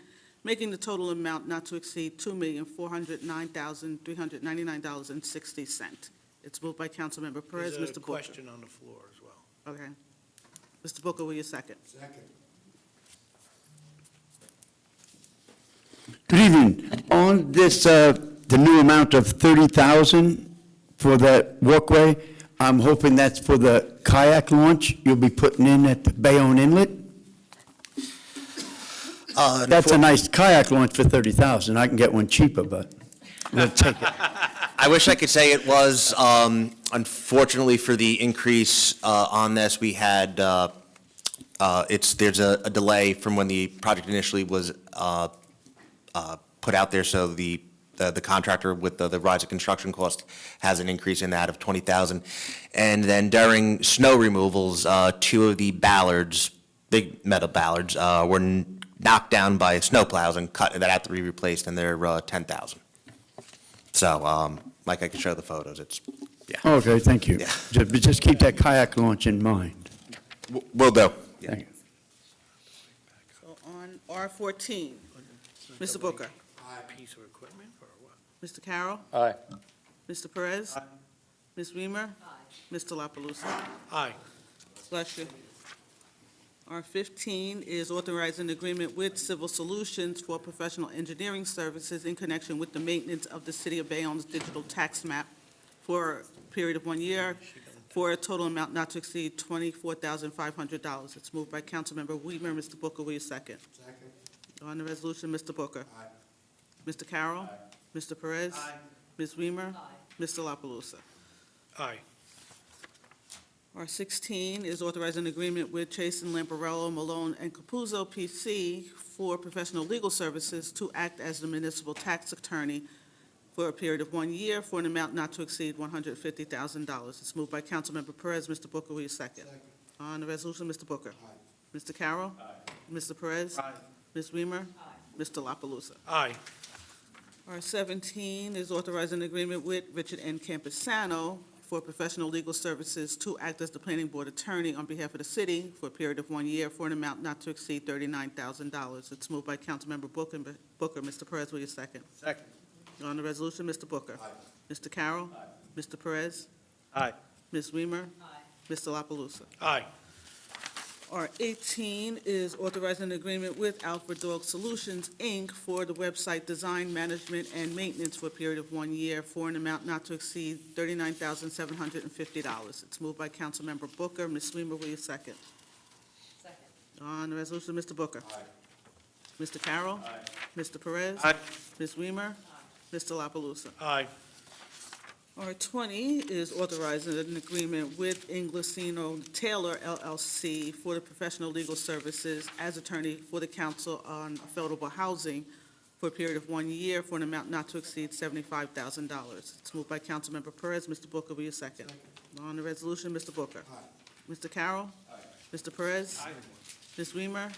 making the total amount not to exceed $2,409,399.60. It's moved by Councilmember Perez. There's a Mr. Booker. question on the floor as well. Okay. Mr. Booker, will you second? Second. Good evening. On this, the new amount of $30,000 for that walkway, I'm hoping that's for the kayak launch you'll be putting in at the Bayonne Inlet? That's a nice kayak launch for $30,000. I can get one cheaper, but we'll take it. I wish I could say it was. Unfortunately for the increase on this, we had, there's a delay from when the project initially was put out there, so the contractor with the rise of construction cost has an increase in that of $20,000. And then during snow removals, two of the ballards, big metal ballards, were knocked down by snowplows and cut, that had to be replaced, and they're $10,000. So, like I can show the photos, it's, yeah. Okay, thank you. Yeah. Just keep that kayak launch in mind. Will do. Thank you. So on R14, Mr. Booker. Piece of equipment or what? Mr. Carroll. Aye. Mr. Perez. Ms. Weimer. Mr. La Palusa. Aye. Bless you. R15 is authorizing agreement with Civil Solutions for professional engineering services in connection with the maintenance of the City of Bayonne's digital tax map for a period of 1 year for a total amount not to exceed $24,500. It's moved by Councilmember Weimer. Mr. Booker, will you second? Second. On the resolution, Mr. Booker. Aye. Mr. Carroll. Mr. Perez. Ms. Weimer. Mr. La Palusa. Aye. R16 is authorizing agreement with Chasen, Lamparello, Malone, and Capuzzo, P.C. for professional legal services to act as the municipal tax attorney for a period of 1 year for an amount not to exceed $150,000. It's moved by Councilmember Perez. Mr. Booker, will you second? Second. On the resolution, Mr. Booker. Aye. Mr. Carroll. Mr. Perez. Ms. Weimer. Mr. La Palusa. Aye. R17 is authorizing agreement with Richard N. Campusano for professional legal services to act as the planning board attorney on behalf of the city for a period of 1 year for an amount not to exceed $39,000. It's moved by Councilmember Booker. Mr. Perez, will you second? Second. On the resolution, Mr. Booker. Aye. Mr. Carroll. Mr. Perez. Aye. Ms. Weimer. Mr. La Palusa. Aye. R18 is authorizing an agreement with Alfred Dog Solutions, Inc. for the website design, management, and maintenance for a period of 1 year for an amount not to exceed $39,750. It's moved by Councilmember Booker. Ms. Weimer, will you second? Second. On the resolution, Mr. Booker. Aye. Mr. Carroll. Mr. Perez. Aye. Ms. Weimer. Mr. La Palusa. Aye. R20 is authorizing an agreement with Inglesino Taylor LLC for the professional legal services as attorney for the Council on Affordable Housing for a period of 1 year for an amount not to exceed $75,000. It's moved by Councilmember Perez. Mr. Booker, will you second? On the resolution, Mr. Booker. Aye. Mr. Carroll. Mr. Perez. Ms. Weimer.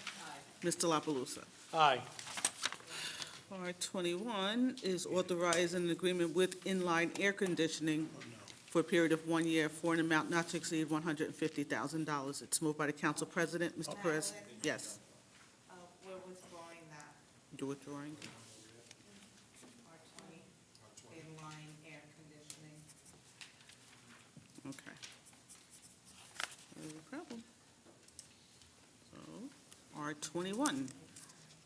Mr. La Palusa. Aye. R21 is authorizing an agreement with Inline Air Conditioning for a period of 1 year for an amount not to exceed $150,000. It's moved by the council president. Mr. Perez? Yes. We're withdrawing that, Do withdrawing. R20, inline air conditioning. Okay. No problem. So, R21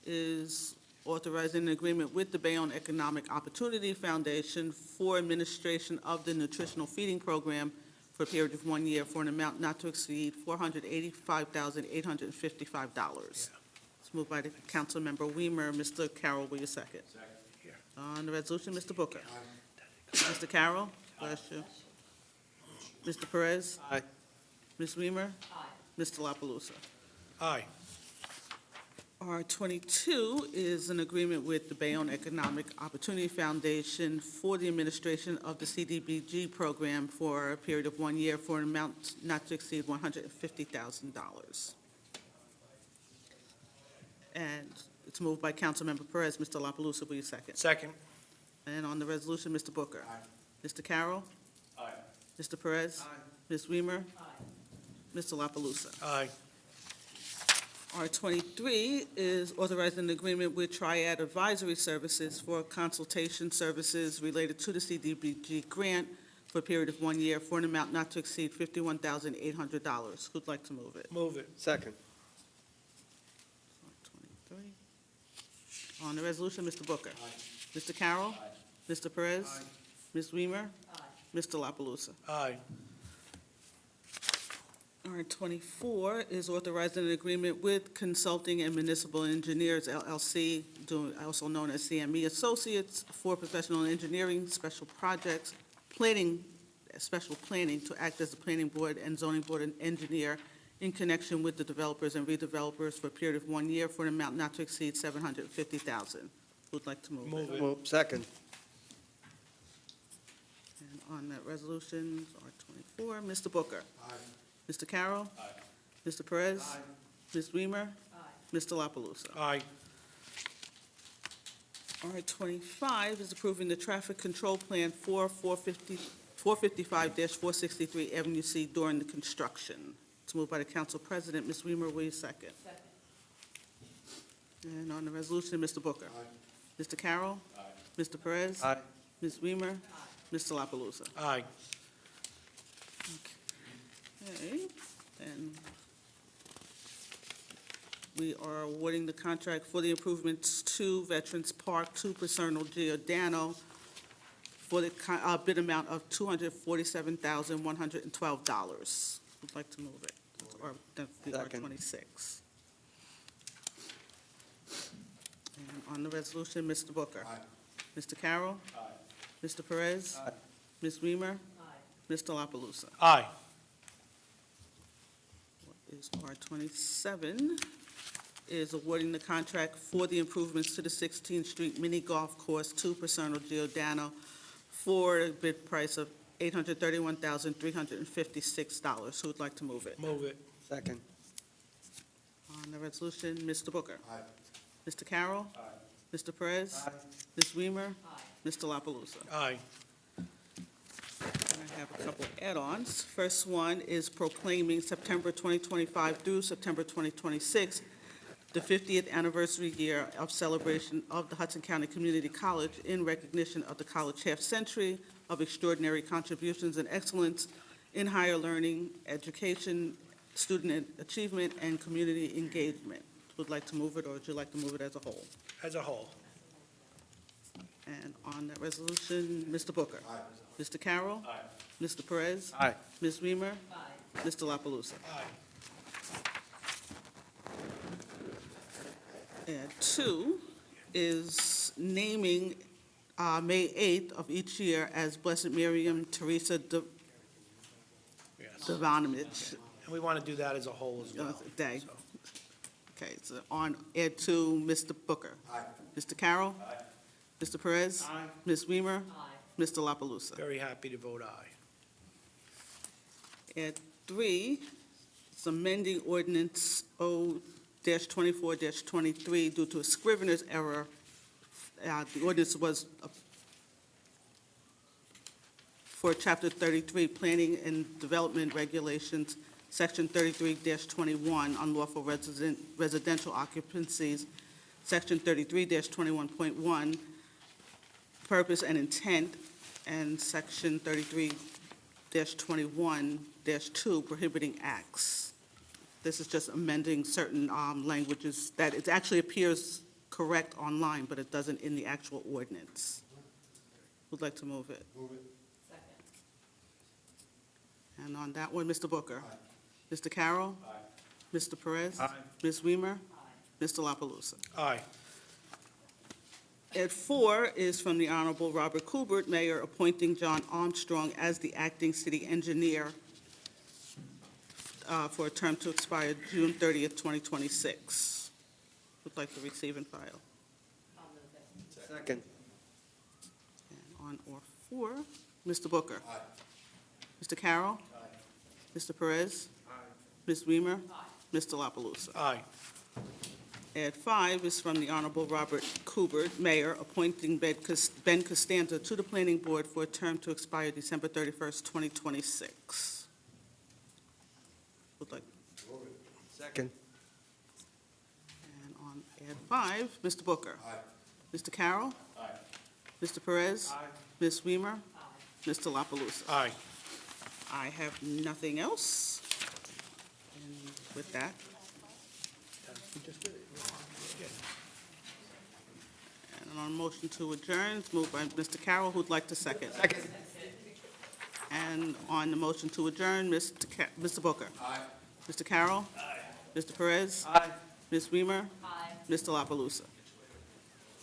is authorizing an agreement with the Bayonne Economic Opportunity Foundation for administration of the nutritional feeding program for a period of 1 year for an amount not to exceed $485,855. It's moved by the council member Weimer. Mr. Carroll, will you second? Here. On the resolution, Mr. Booker. Mr. Carroll? Bless you. Mr. Perez? Aye. Ms. Weimer? Mr. La Palusa. Aye. R22 is an agreement with the Bayonne Economic Opportunity Foundation for the administration of the CDBG program for a period of 1 year for an amount not to exceed $150,000. And It's moved by Councilmember Perez. Mr. La Palusa, will you second? Second. And on the resolution, Mr. Booker. Mr. Carroll. Aye. Mr. Perez. Ms. Weimer. Mr. La Palusa. Aye. R23 is authorizing an agreement with Triad Advisory Services for consultation services related to the CDBG grant for a period of 1 year for an amount not to exceed $51,800. Who'd like to move it? Move it. Second. R23. On the resolution, Mr. Booker. Mr. Carroll. Mr. Perez. Ms. Weimer. Mr. La Palusa. Aye. R24 is authorizing an agreement with Consulting and Municipal Engineers LLC, also known as CME Associates, for professional engineering, special projects, special planning to act as the planning board and zoning board and engineer in connection with the developers and redevelopers for a period of 1 year for an amount not to exceed $750,000. Who'd like to move it? Move it. Move. Second. And on that resolution, R24, Mr. Booker. Mr. Carroll. Mr. Perez. Ms. Weimer. Mr. La Palusa. Aye. R25 is approving the traffic control plan for 455-463 Avenue C during the construction. It's moved by the council president. Ms. Weimer, will you second? And on the resolution, Mr. Booker. Mr. Carroll. Mr. Perez. Aye. Ms. Weimer. Mr. La Palusa. Aye. Okay, and we are awarding the contract for the improvements to Veterans Park to Paserno Giordano for the bid amount of $247,112. Would like to move it. Or that's the Second. R26. And on the resolution, Mr. Booker. Mr. Carroll. Mr. Perez. Ms. Weimer. Mr. La Palusa. Aye. Is R27 is awarding the contract for the improvements to the 16th Street Mini Golf Course to Paserno Giordano for a bid price of $831,356. Who would like to move it? Move it. Second. On the resolution, Mr. Booker. Mr. Carroll. Mr. Perez. Ms. Weimer. Mr. La Palusa. Aye. I have a couple add-ons. First one is proclaiming September 2025 through September 2026, the 50th anniversary year of celebration of the Hudson County Community College in recognition of the college half-century of extraordinary contributions and excellence in higher learning, education, student achievement, and community engagement. Would like to move it, or would you like to move it as a whole? As a whole. And on that resolution, Mr. Booker. Mr. Carroll. Mr. Perez. Aye. Ms. Weimer. Mr. La Palusa. Aye. And 2 is naming May 8th of each year as Blessed Miriam Teresa Yes. Devanovich And we want to do that as a whole as well. Day. Okay, so on add 2, Mr. Booker. Mr. Carroll. Mr. Perez. Ms. Weimer. Mr. La Palusa. Very happy to vote aye. At 3, it's amending ordinance O-24-23 due to a scrivener's error. The ordinance was for Chapter 33, Planning and Development Regulations, Section 33-21, Unlawful Residential Occupancies, Section 33-21.1, Purpose and Intent, and Section 33-21-2, Prohibiting Acts. This is just amending certain languages that it actually appears correct online, but it doesn't in the actual ordinance. Would like to move it. Move it. And on that one, Mr. Booker. Mr. Carroll. Mr. Perez. Ms. Weimer. Mr. La Palusa. Aye. At 4 is from the Honorable Robert Kubert, Mayor, appointing John Armstrong as the acting city engineer for a term to expire June 30th, 2026. Would like to receive and file. Second. And on or 4, Mr. Booker. Mr. Carroll. Mr. Perez. Ms. Weimer. Mr. La Palusa. Aye. Ad 5 is from the Honorable Robert Kubert, Mayor, appointing Ben Costanza to the Planning Board for a term to expire December 31st, 2026. Would like- Second. And on Ad 5, Mr. Booker. Mr. Carroll. Mr. Perez. Ms. Weimer. Mr. La Palusa. Aye. I have nothing else. And with that, and on motion to adjourn, it's moved by Mr. Carroll, who'd like to second. Second. And on the motion to adjourn, Mr. Booker. Aye. Mr. Carroll. Aye. Mr. Perez. Aye. Ms. Weimer. Aye. Mr. La Palusa.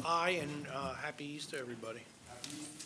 Aye, and happy Easter, everybody. Happy Easter.